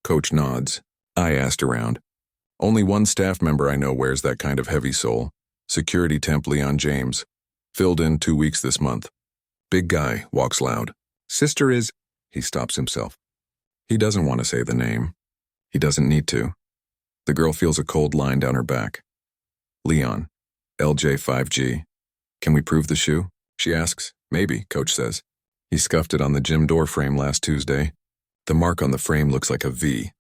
Coach nods. I asked around. Only one staff member I know wears that kind of heavy sole. Security temp Leon James. Filled in 2 weeks this month. Big guy, walks loud. Sister is... He stops himself. He doesn't want to say the name. He doesn't need to. The girl feels a cold line down her back. Leon. LJ5G. Can we prove the shoe? She asks. Maybe, Coach says. He scuffed it on the gym door frame last Tuesday. The mark on the frame looks like a V.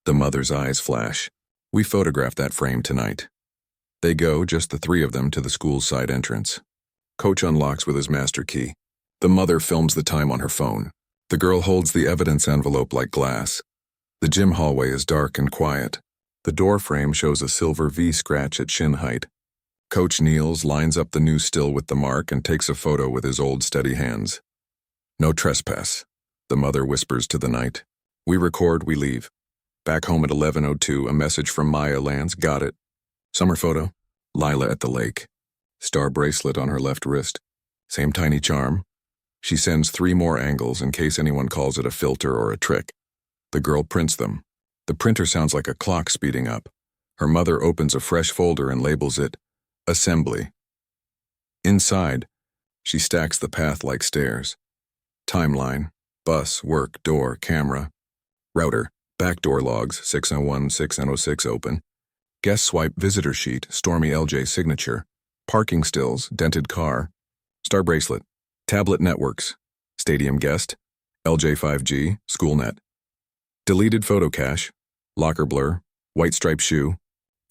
The mother's eyes flash. We photographed that frame tonight. They go, just the 3 of them, to the school's side entrance. Coach unlocks with his master key. The mother films the time on her phone. The girl holds the evidence envelope like glass. The gym hallway is dark and quiet. The door frame shows a silver V scratch at shin height. Coach kneels, lines up the new still with the mark, and takes a photo with his old steady hands. No trespass, the mother whispers to the night. We record, we leave. Back home at 11:02, a message from Maya lands. Got it. Summer photo. Lila at the lake. Star bracelet on her left wrist. Same tiny charm. She sends 3 more angles in case anyone calls it a filter or a trick. The girl prints them. The printer sounds like a clock speeding up. Her mother opens a fresh folder and labels it Assembly. Inside, she stacks the path like stairs. Timeline, bus, work, door, camera. Router, backdoor logs, 601, 606 open. Guest swipe, visitor sheet, Stormy LJ signature. Parking stills, dented car. Star bracelet, tablet networks. Stadium guest, LJ5G, schoolnet. Deleted photo cache, locker blur, white striped shoe,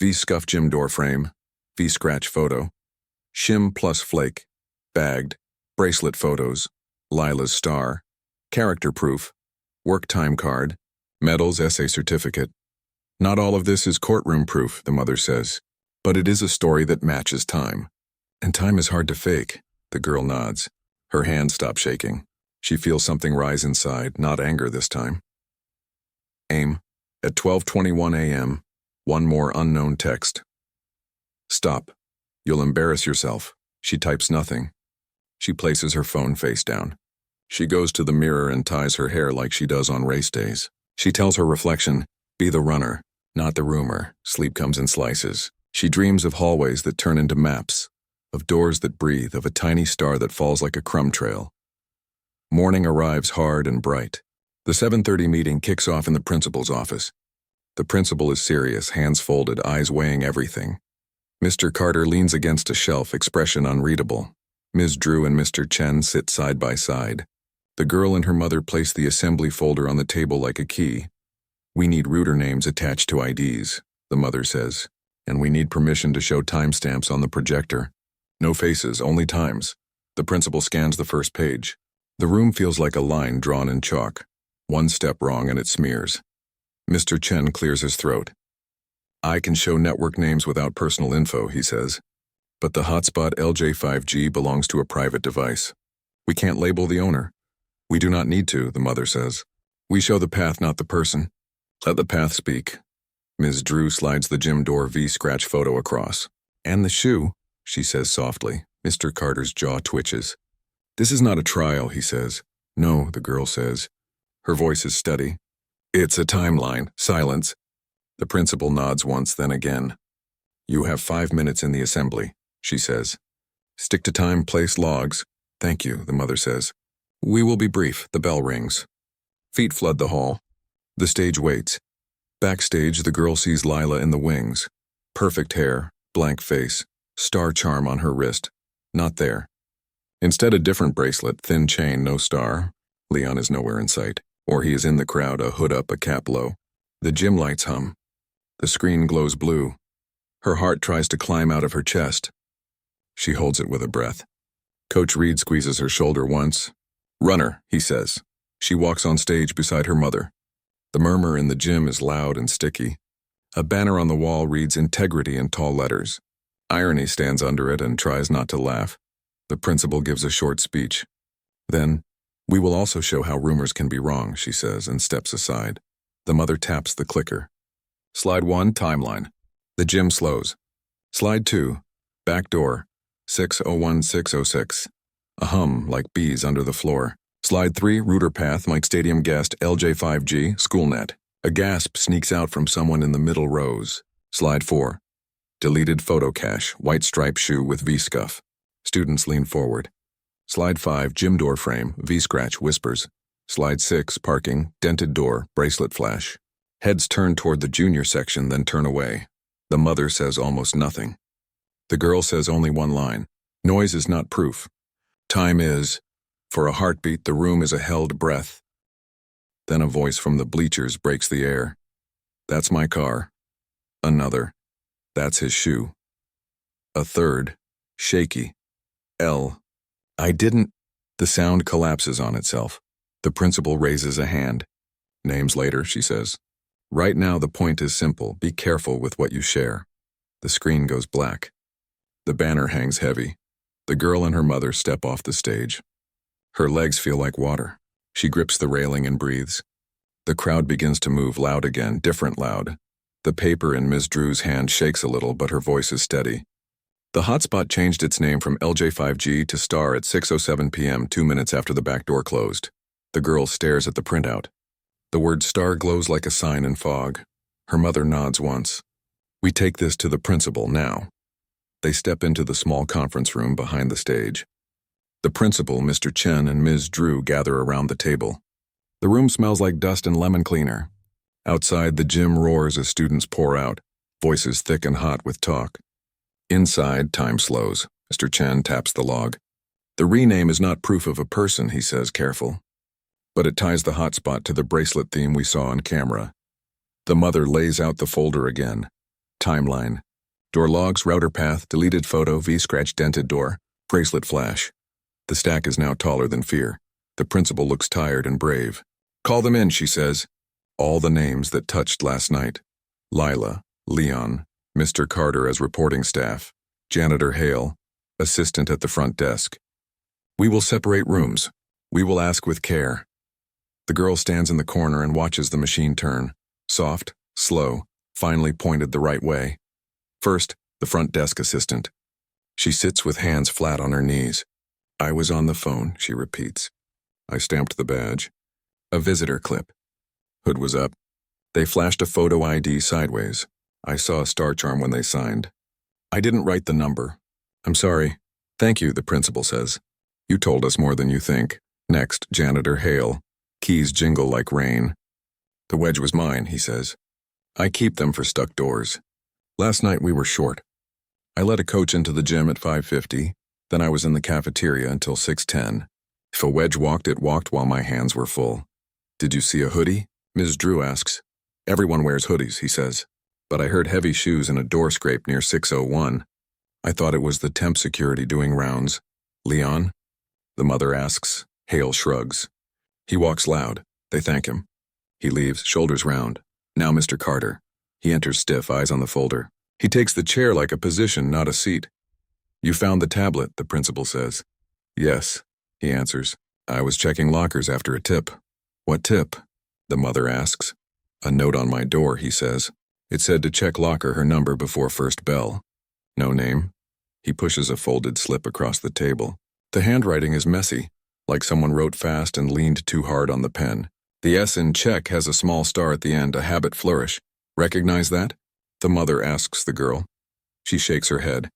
V-scuff gym door frame, V-scratch photo, shim plus flake, bagged, bracelet photos, Lila's star, character proof, work time card, Medals, essay certificate. Not all of this is courtroom proof, the mother says. But it is a story that matches time. And time is hard to fake, the girl nods. Her hands stop shaking. She feels something rise inside, not anger this time. Aim. At 12:21 a.m., one more unknown text. Stop. You'll embarrass yourself. She types nothing. She places her phone face down. She goes to the mirror and ties her hair like she does on race days. She tells her reflection, be the runner, not the rumor. Sleep comes in slices. She dreams of hallways that turn into maps, of doors that breathe, of a tiny star that falls like a crumb trail. Morning arrives hard and bright. The 7:30 meeting kicks off in the principal's office. The principal is serious, hands folded, eyes weighing everything. Mr. Carter leans against a shelf, expression unreadable. Ms. Drew and Mr. Chen sit side by side. The girl and her mother place the assembly folder on the table like a key. We need router names attached to IDs, the mother says, and we need permission to show timestamps on the projector. No faces, only times. The principal scans the first page. The room feels like a line drawn in chalk. One step wrong and it smears. Mr. Chen clears his throat. I can show network names without personal info, he says. But the hotspot LJ5G belongs to a private device. We can't label the owner. We do not need to, the mother says. We show the path, not the person. Let the path speak. Ms. Drew slides the gym door V-scratch photo across. And the shoe, she says softly. Mr. Carter's jaw twitches. This is not a trial, he says. No, the girl says. Her voice is steady. It's a timeline. Silence. The principal nods once, then again. You have 5 minutes in the assembly, she says. Stick to time, place logs. Thank you, the mother says. We will be brief. The bell rings. Feet flood the hall. The stage waits. Backstage, the girl sees Lila in the wings. Perfect hair, blank face, star charm on her wrist. Not there. Instead, a different bracelet, thin chain, no star. Leon is nowhere in sight. Or he is in the crowd, a hood up, a cap low. The gym lights hum. The screen glows blue. Her heart tries to climb out of her chest. She holds it with a breath. Coach Reed squeezes her shoulder once. Runner, he says. She walks on stage beside her mother. The murmur in the gym is loud and sticky. A banner on the wall reads integrity in tall letters. Irony stands under it and tries not to laugh. The principal gives a short speech. Then, we will also show how rumors can be wrong, she says, and steps aside. The mother taps the clicker. Slide 1, timeline. The gym slows. Slide 2, back door, 601606. A hum like bees under the floor. Slide 3, router path, Mike Stadium guest, LJ5G, SchoolNet. A gasp sneaks out from someone in the middle rows. Slide 4, deleted photo cache, white striped shoe with V-scuff. Students lean forward. Slide 5, gym door frame, V-scratch, whispers. Slide 6, parking, dented door, bracelet flash. Heads turn toward the junior section, then turn away. The mother says almost nothing. The girl says only one line. Noise is not proof. Time is. For a heartbeat, the room is a held breath. Then a voice from the bleachers breaks the air. That's my car. Another. That's his shoe. A third. Shaky. L. I didn't. The sound collapses on itself. The principal raises a hand. Names later, she says. Right now the point is simple. Be careful with what you share. The screen goes black. The banner hangs heavy. The girl and her mother step off the stage. Her legs feel like water. She grips the railing and breathes. The crowd begins to move, loud again, different loud. The paper in Ms. Drew's hand shakes a little, but her voice is steady. The hotspot changed its name from LJ5G to Star at 6:07 p.m., 2 minutes after the back door closed. The girl stares at the printout. The word Star glows like a sign in fog. Her mother nods once. We take this to the principal now. They step into the small conference room behind the stage. The principal, Mr. Chen, and Ms. Drew gather around the table. The room smells like dust and lemon cleaner. Outside, the gym roars as students pour out, voices thick and hot with talk. Inside, time slows. Mr. Chen taps the log. The rename is not proof of a person, he says, careful. But it ties the hotspot to the bracelet theme we saw on camera. The mother lays out the folder again. Timeline. Door logs, router path, deleted photo, V-scratch, dented door, bracelet flash. The stack is now taller than fear. The principal looks tired and brave. Call them in, she says. All the names that touched last night. Lila, Leon, Mr. Carter as reporting staff, Janitor Hale, assistant at the front desk. We will separate rooms. We will ask with care. The girl stands in the corner and watches the machine turn. Soft, slow, finally pointed the right way. First, the front desk assistant. She sits with hands flat on her knees. I was on the phone, she repeats. I stamped the badge. A visitor clip. Hood was up. They flashed a photo ID sideways. I saw a star charm when they signed. I didn't write the number. I'm sorry. Thank you, the principal says. You told us more than you think. Next, Janitor Hale. Keys jingle like rain. The wedge was mine, he says. I keep them for stuck doors. Last night we were short. I let a coach into the gym at 5:50, then I was in the cafeteria until 6:10. If a wedge walked, it walked while my hands were full. Did you see a hoodie? Ms. Drew asks. Everyone wears hoodies, he says. But I heard heavy shoes and a door scrape near 601. I thought it was the temp security doing rounds. Leon? The mother asks. Hale shrugs. He walks loud. They thank him. He leaves, shoulders round. Now Mr. Carter. He enters stiff, eyes on the folder. He takes the chair like a position, not a seat. You found the tablet, the principal says. Yes, he answers. I was checking lockers after a tip. What tip? The mother asks. A note on my door, he says. It said to check locker her number before first bell. No name. He pushes a folded slip across the table. The handwriting is messy, like someone wrote fast and leaned too hard on the pen. The S in check has a small star at the end, a habit flourish. Recognize that? The mother asks the girl. She shakes her head.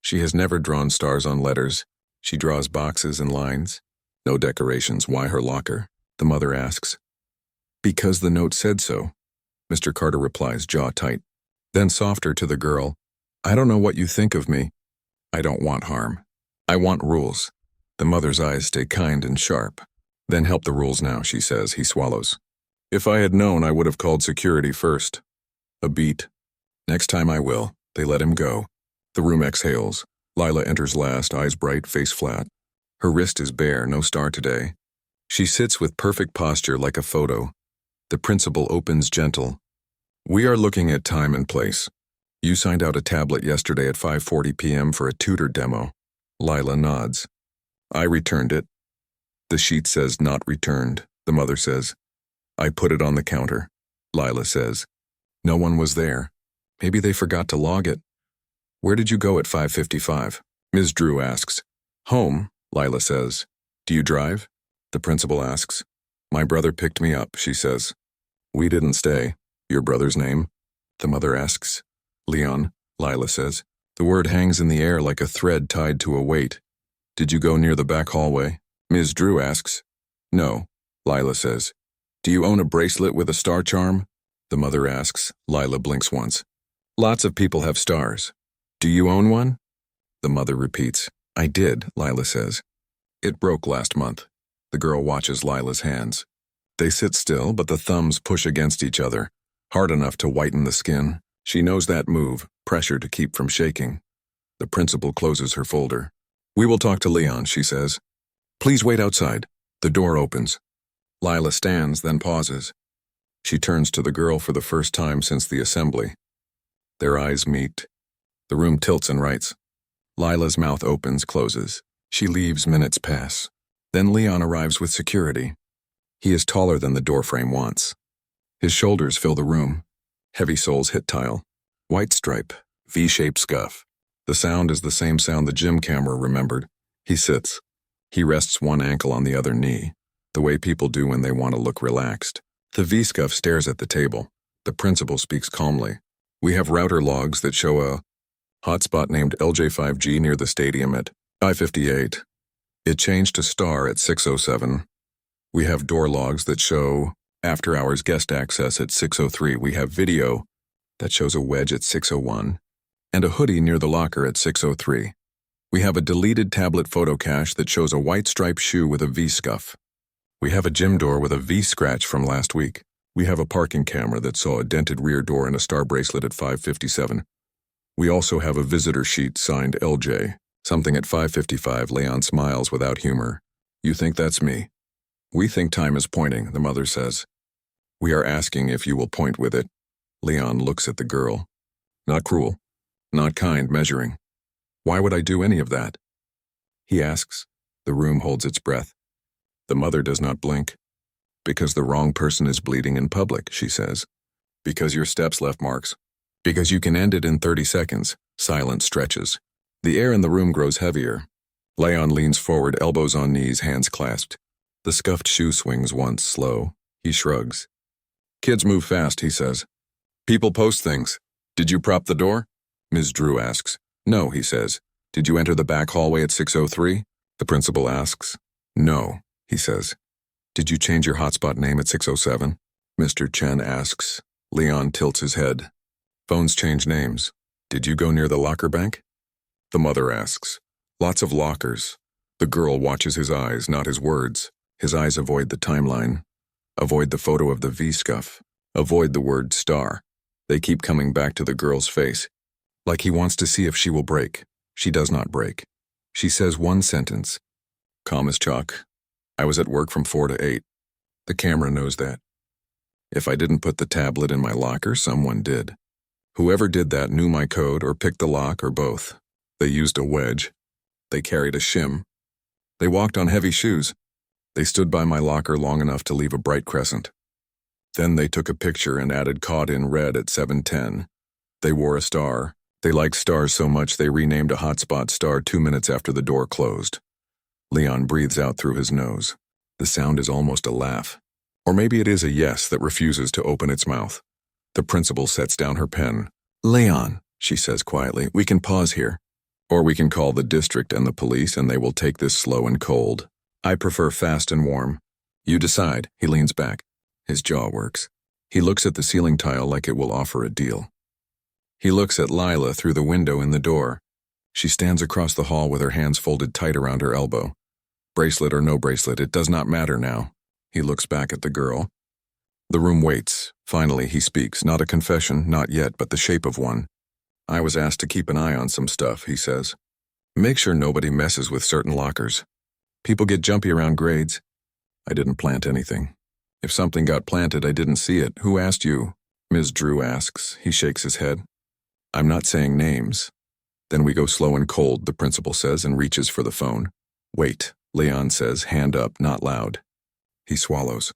She has never drawn stars on letters. She draws boxes and lines. No decorations. Why her locker? The mother asks. Because the note said so. Mr. Carter replies, jaw tight. Then softer to the girl. I don't know what you think of me. I don't want harm. I want rules. The mother's eyes stay kind and sharp. Then help the rules now, she says. He swallows. If I had known, I would have called security first. A beat. Next time I will. They let him go. The room exhales. Lila enters last, eyes bright, face flat. Her wrist is bare, no star today. She sits with perfect posture like a photo. The principal opens gentle. We are looking at time and place. You signed out a tablet yesterday at 5:40 p.m. for a tutor demo. Lila nods. I returned it. The sheet says not returned, the mother says. I put it on the counter. Lila says. No one was there. Maybe they forgot to log it. Where did you go at 5:55? Ms. Drew asks. Home, Lila says. Do you drive? The principal asks. My brother picked me up, she says. We didn't stay. Your brother's name? The mother asks. Leon, Lila says. The word hangs in the air like a thread tied to a weight. Did you go near the back hallway? Ms. Drew asks. No, Lila says. Do you own a bracelet with a star charm? The mother asks. Lila blinks once. Lots of people have stars. Do you own one? The mother repeats. I did, Lila says. It broke last month. The girl watches Lila's hands. They sit still, but the thumbs push against each other, hard enough to whiten the skin. She knows that move, pressure to keep from shaking. The principal closes her folder. We will talk to Leon, she says. Please wait outside. The door opens. Lila stands, then pauses. She turns to the girl for the first time since the assembly. Their eyes meet. The room tilts and writes. Lila's mouth opens, closes. She leaves, minutes pass. Then Leon arrives with security. He is taller than the doorframe wants. His shoulders fill the room. Heavy soles hit tile. White stripe, V-shaped scuff. The sound is the same sound the gym camera remembered. He sits. He rests one ankle on the other knee, the way people do when they want to look relaxed. The V-scuff stares at the table. The principal speaks calmly. We have router logs that show a hotspot named LJ5G near the stadium at I-58. It changed to star at 6:07. We have door logs that show after-hours guest access at 6:03. We have video that shows a wedge at 6:01 and a hoodie near the locker at 6:03. We have a deleted tablet photo cache that shows a white striped shoe with a V-scuff. We have a gym door with a V-scratch from last week. We have a parking camera that saw a dented rear door and a star bracelet at 5:57. We also have a visitor sheet signed LJ. Something at 5:55. Leon smiles without humor. You think that's me? We think time is pointing, the mother says. We are asking if you will point with it. Leon looks at the girl. Not cruel. Not kind, measuring. Why would I do any of that? He asks. The room holds its breath. The mother does not blink. Because the wrong person is bleeding in public, she says. Because your steps left marks. Because you can end it in 30 seconds. Silence stretches. The air in the room grows heavier. Leon leans forward, elbows on knees, hands clasped. The scuffed shoe swings once, slow. He shrugs. Kids move fast, he says. People post things. Did you prop the door? Ms. Drew asks. No, he says. Did you enter the back hallway at 603? The principal asks. No, he says. Did you change your hotspot name at 607? Mr. Chen asks. Leon tilts his head. Phones change names. Did you go near the locker bank? The mother asks. Lots of lockers. The girl watches his eyes, not his words. His eyes avoid the timeline. Avoid the photo of the V-scuff. Avoid the word star. They keep coming back to the girl's face. Like he wants to see if she will break. She does not break. She says one sentence. Calm as chalk. I was at work from 4 to 8. The camera knows that. If I didn't put the tablet in my locker, someone did. Whoever did that knew my code or picked the lock or both. They used a wedge. They carried a shim. They walked on heavy shoes. They stood by my locker long enough to leave a bright crescent. Then they took a picture and added caught in red at 7:10. They wore a star. They liked stars so much they renamed a hotspot star 2 minutes after the door closed. Leon breathes out through his nose. The sound is almost a laugh. Or maybe it is a yes that refuses to open its mouth. The principal sets down her pen. Leon, she says quietly, we can pause here. Or we can call the district and the police and they will take this slow and cold. I prefer fast and warm. You decide. He leans back. His jaw works. He looks at the ceiling tile like it will offer a deal. He looks at Lila through the window in the door. She stands across the hall with her hands folded tight around her elbow. Bracelet or no bracelet, it does not matter now. He looks back at the girl. The room waits. Finally, he speaks. Not a confession, not yet, but the shape of one. I was asked to keep an eye on some stuff, he says. Make sure nobody messes with certain lockers. People get jumpy around grades. I didn't plant anything. If something got planted, I didn't see it. Who asked you? Ms. Drew asks. He shakes his head. I'm not saying names. Then we go slow and cold, the principal says, and reaches for the phone. Wait, Leon says, hand up, not loud. He swallows.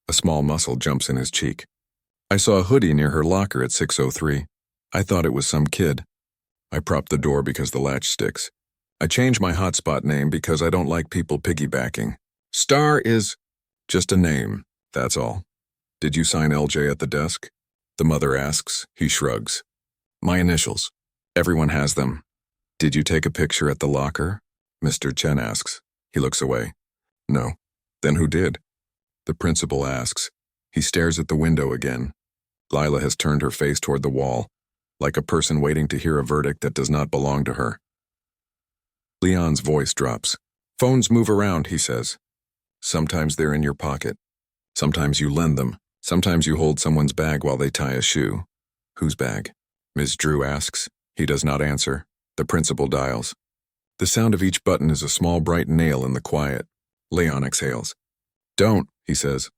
A small muscle jumps in his cheek. I saw a hoodie near her locker at 603. I thought it was some kid. I propped the door because the latch sticks. I changed my hotspot name because I don't like people piggybacking. Star is just a name, that's all. Did you sign LJ at the desk? The mother asks. He shrugs. My initials. Everyone has them. Did you take a picture at the locker? Mr. Chen asks. He looks away. No. Then who did? The principal asks. He stares at the window again. Lila has turned her face toward the wall, like a person waiting to hear a verdict that does not belong to her. Leon's voice drops. Phones move around, he says. Sometimes they're in your pocket. Sometimes you lend them. Sometimes you hold someone's bag while they tie a shoe. Whose bag? Ms. Drew asks. He does not answer. The principal dials. The sound of each button is a small bright nail in the quiet. Leon exhales. Don't, he says.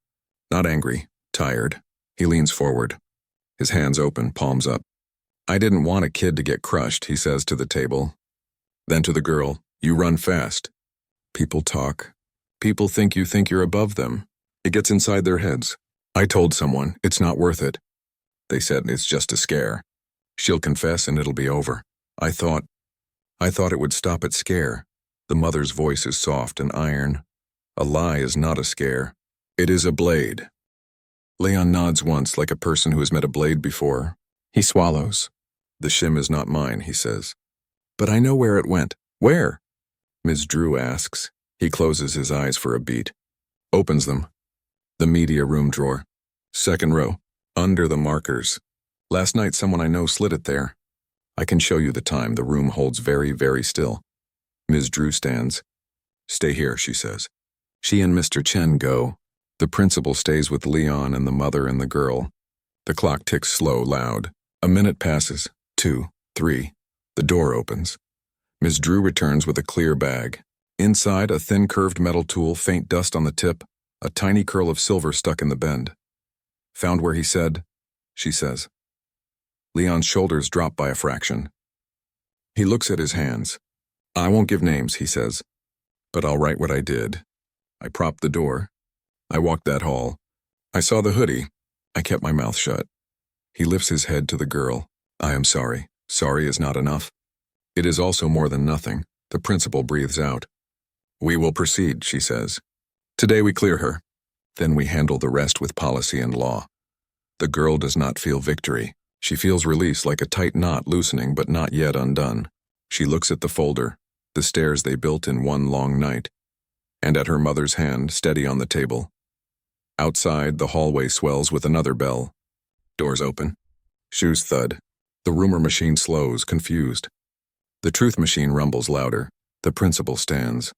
Not angry, tired. He leans forward. His hands open, palms up. I didn't want a kid to get crushed, he says to the table. Then to the girl, you run fast. People talk. People think you're above them. It gets inside their heads. I told someone, it's not worth it. They said it's just a scare. She'll confess and it'll be over. I thought it would stop at scare. The mother's voice is soft and iron. A lie is not a scare. It is a blade. Leon nods once like a person who has met a blade before. He swallows. The shim is not mine, he says. But I know where it went. Where? Ms. Drew asks. He closes his eyes for a beat. Opens them. The media room drawer. Second row. Under the markers. Last night someone I know slid it there. I can show you the time. The room holds very, very still. Ms. Drew stands. Stay here, she says. She and Mr. Chen go. The principal stays with Leon and the mother and the girl. The clock ticks slow, loud. A minute passes. 2, 3. The door opens. Ms. Drew returns with a clear bag. Inside, a thin curved metal tool, faint dust on the tip, a tiny curl of silver stuck in the bend. Found where he said, she says. Leon's shoulders drop by a fraction. He looks at his hands. I won't give names, he says, but I'll write what I did. I propped the door. I walked that hall. I saw the hoodie. I kept my mouth shut. He lifts his head to the girl. I am sorry. Sorry is not enough. It is also more than nothing. The principal breathes out. We will proceed, she says. Today we clear her. Then we handle the rest with policy and law. The girl does not feel victory. She feels release like a tight knot loosening but not yet undone. She looks at the folder, the stairs they built in one long night, and at her mother's hand steady on the table. Outside, the hallway swells with another bell. Doors open. Shoes thud. The rumor machine slows, confused. The truth machine rumbles louder. The principal stands.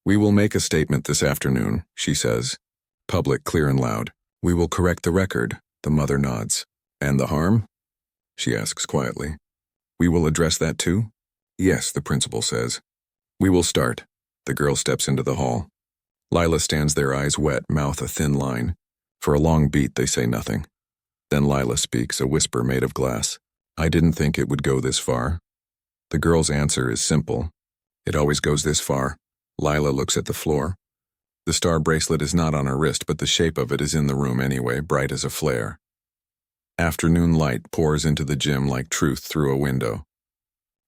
We will make a statement this afternoon, she says. Public, clear and loud. We will correct the record. The mother nods. And the harm? She asks quietly. We will address that too? Yes, the principal says. We will start. The girl steps into the hall. Lila stands there, eyes wet, mouth a thin line. For a long beat, they say nothing. Then Lila speaks, a whisper made of glass. I didn't think it would go this far. The girl's answer is simple. It always goes this far. Lila looks at the floor. The star bracelet is not on her wrist, but the shape of it is in the room anyway, bright as a flare. Afternoon light pours into the gym like truth through a window.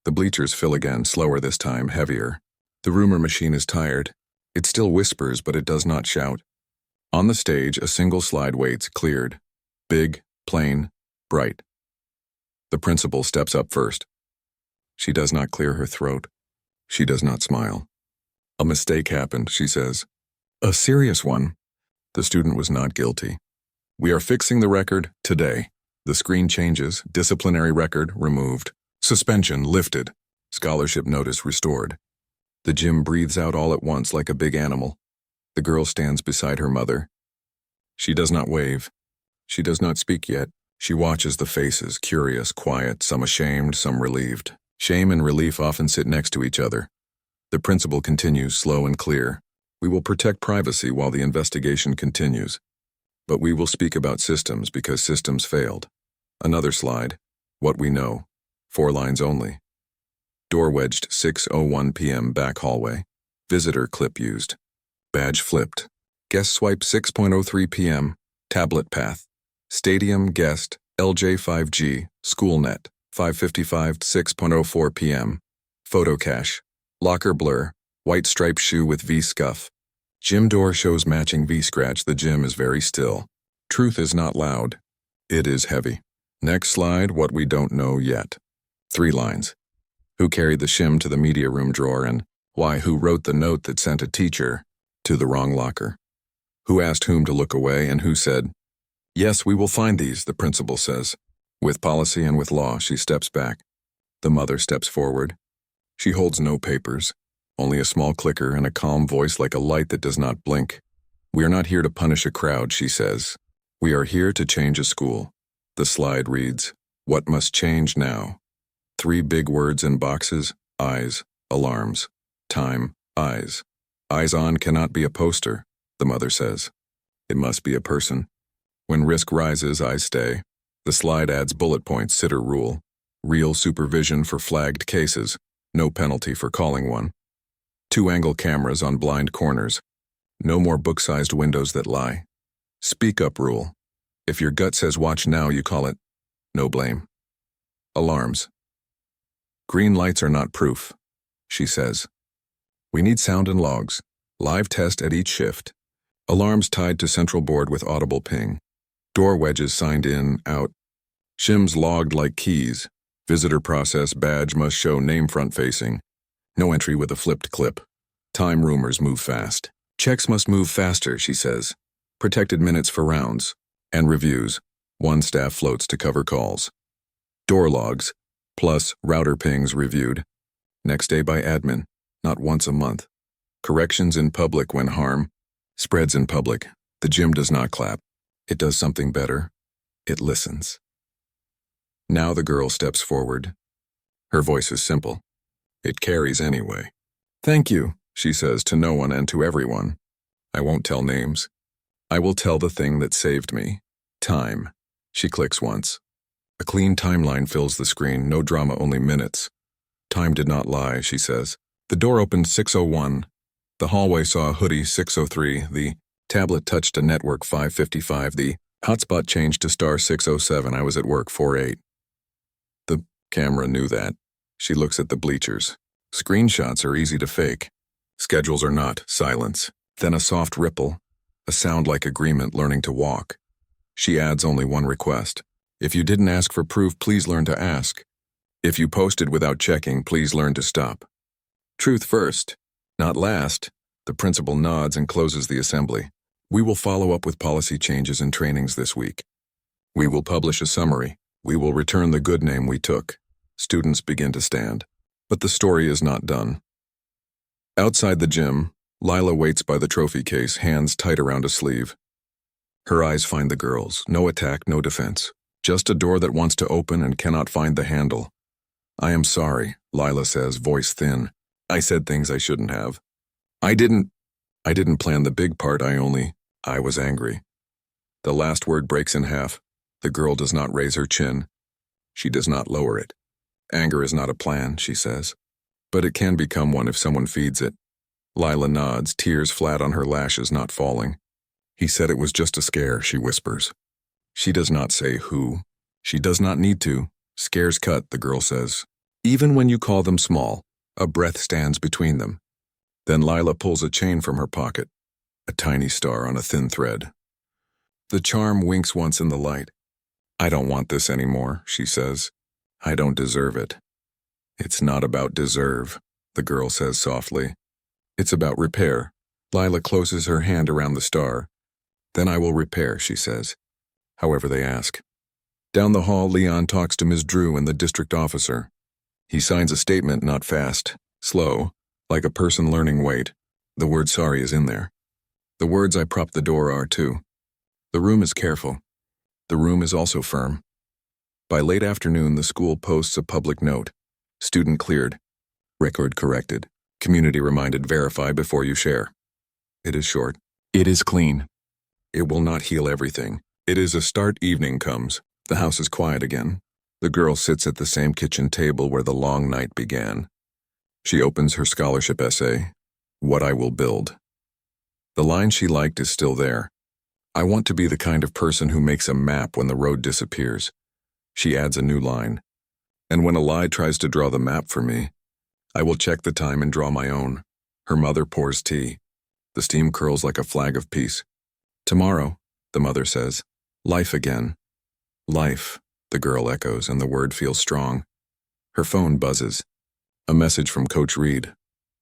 The bleachers fill again, slower this time, heavier. The rumor machine is tired. It still whispers, but it does not shout. On the stage, a single slide waits, cleared. Big, plain, bright. The principal steps up first. She does not clear her throat. She does not smile. A mistake happened, she says. A serious one. The student was not guilty. We are fixing the record today. The screen changes, disciplinary record removed. Suspension lifted. Scholarship notice restored. The gym breathes out all at once like a big animal. The girl stands beside her mother. She does not wave. She does not speak yet. She watches the faces, curious, quiet, some ashamed, some relieved. Shame and relief often sit next to each other. The principal continues, slow and clear. We will protect privacy while the investigation continues. But we will speak about systems because systems failed. Another slide. What we know. 4 lines only. Door wedged, 6:01 p.m. back hallway. Visitor clip used. Badge flipped. Guest swipe 6:03 p.m. Tablet path. Stadium guest LJ5G SchoolNet 5:55 6:04 p.m. Photo cache. Locker blur. White striped shoe with V scuff. Gym door shows matching V scratch. The gym is very still. Truth is not loud. It is heavy. Next slide, what we don't know yet. 3 lines. Who carried the shim to the media room drawer and why who wrote the note that sent a teacher to the wrong locker? Who asked whom to look away and who said, yes, we will find these, the principal says. With policy and with law, she steps back. The mother steps forward. She holds no papers, only a small clicker and a calm voice like a light that does not blink. We are not here to punish a crowd, she says. We are here to change a school. The slide reads, what must change now? 3 big words in boxes, eyes, alarms, time, eyes. Eyes on cannot be a poster, the mother says. It must be a person. When risk rises, eyes stay. The slide adds bullet points, sitter rule. Real supervision for flagged cases. No penalty for calling one. 2-angle cameras on blind corners. No more book-sized windows that lie. Speak up rule. If your gut says watch now, you call it. No blame. Alarms. Green lights are not proof, she says. We need sound and logs. Live test at each shift. Alarms tied to central board with audible ping. Door wedges signed in, out. Shims logged like keys. Visitor process badge must show name front facing. No entry with a flipped clip. Time rumors move fast. Checks must move faster, she says. Protected minutes for rounds. And reviews. 1 staff floats to cover calls. Door logs. Plus router pings reviewed. Next day by admin. Not once a month. Corrections in public when harm. Spreads in public. The gym does not clap. It does something better. It listens. Now the girl steps forward. Her voice is simple. It carries anyway. Thank you, she says to no one and to everyone. I won't tell names. I will tell the thing that saved me. Time. She clicks once. A clean timeline fills the screen, no drama, only minutes. Time did not lie, she says. The door opened 6:01. The hallway saw a hoodie 6:03. The tablet touched a network 5:55. The hotspot changed to star 6:07. I was at work 4:08. The camera knew that. She looks at the bleachers. Screenshots are easy to fake. Schedules are not. Silence. Then a soft ripple. A sound like agreement learning to walk. She adds only one request. If you didn't ask for proof, please learn to ask. If you posted without checking, please learn to stop. Truth first, not last. The principal nods and closes the assembly. We will follow up with policy changes and trainings this week. We will publish a summary. We will return the good name we took. Students begin to stand. But the story is not done. Outside the gym, Lila waits by the trophy case, hands tight around a sleeve. Her eyes find the girls. No attack, no defense. Just a door that wants to open and cannot find the handle. I am sorry, Lila says, voice thin. I said things I shouldn't have. I didn't plan the big part, I was angry. The last word breaks in half. The girl does not raise her chin. She does not lower it. Anger is not a plan, she says. But it can become one if someone feeds it. Lila nods, tears flat on her lashes not falling. He said it was just a scare, she whispers. She does not say who. She does not need to. Scares cut, the girl says. Even when you call them small, a breath stands between them. Then Lila pulls a chain from her pocket, a tiny star on a thin thread. The charm winks once in the light. I don't want this anymore, she says. I don't deserve it. It's not about deserve, the girl says softly. It's about repair. Lila closes her hand around the star. Then I will repair, she says. However they ask. Down the hall, Leon talks to Ms. Drew and the district officer. He signs a statement, not fast, slow, like a person learning wait. The word sorry is in there. The words I propped the door are too. The room is careful. The room is also firm. By late afternoon, the school posts a public note. Student cleared. Record corrected. Community reminded, verify before you share. It is short. It is clean. It will not heal everything. It is a start. Evening comes. The house is quiet again. The girl sits at the same kitchen table where the long night began. She opens her scholarship essay, What I Will Build. The line she liked is still there. I want to be the kind of person who makes a map when the road disappears. She adds a new line. And when a lie tries to draw the map for me, I will check the time and draw my own. Her mother pours tea. The steam curls like a flag of peace. Tomorrow, the mother says, life again. Life, the girl echoes, and the word feels strong. Her phone buzzes. A message from Coach Reed.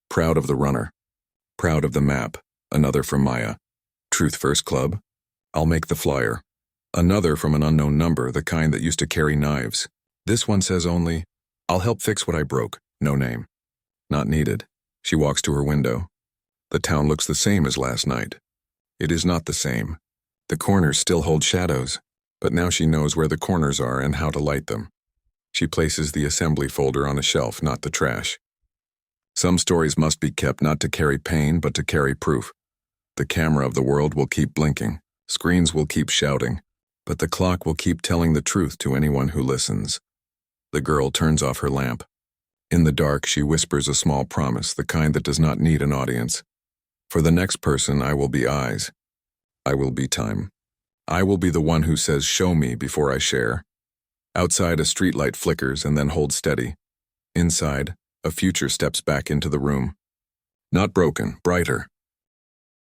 Proud of the runner. Proud of the map. Another from Maya. Truth First Club. I'll make the flyer. Another from an unknown number, the kind that used to carry knives. This one says only, I'll help fix what I broke. No name. Not needed. She walks to her window. The town looks the same as last night. It is not the same. The corners still hold shadows, but now she knows where the corners are and how to light them. She places the assembly folder on a shelf, not the trash. Some stories must be kept not to carry pain, but to carry proof. The camera of the world will keep blinking. Screens will keep shouting, but the clock will keep telling the truth to anyone who listens. The girl turns off her lamp. In the dark, she whispers a small promise, the kind that does not need an audience. For the next person, I will be eyes. I will be time. I will be the one who says, show me before I share. Outside, a streetlight flickers and then holds steady. Inside, a future steps back into the room. Not broken, brighter.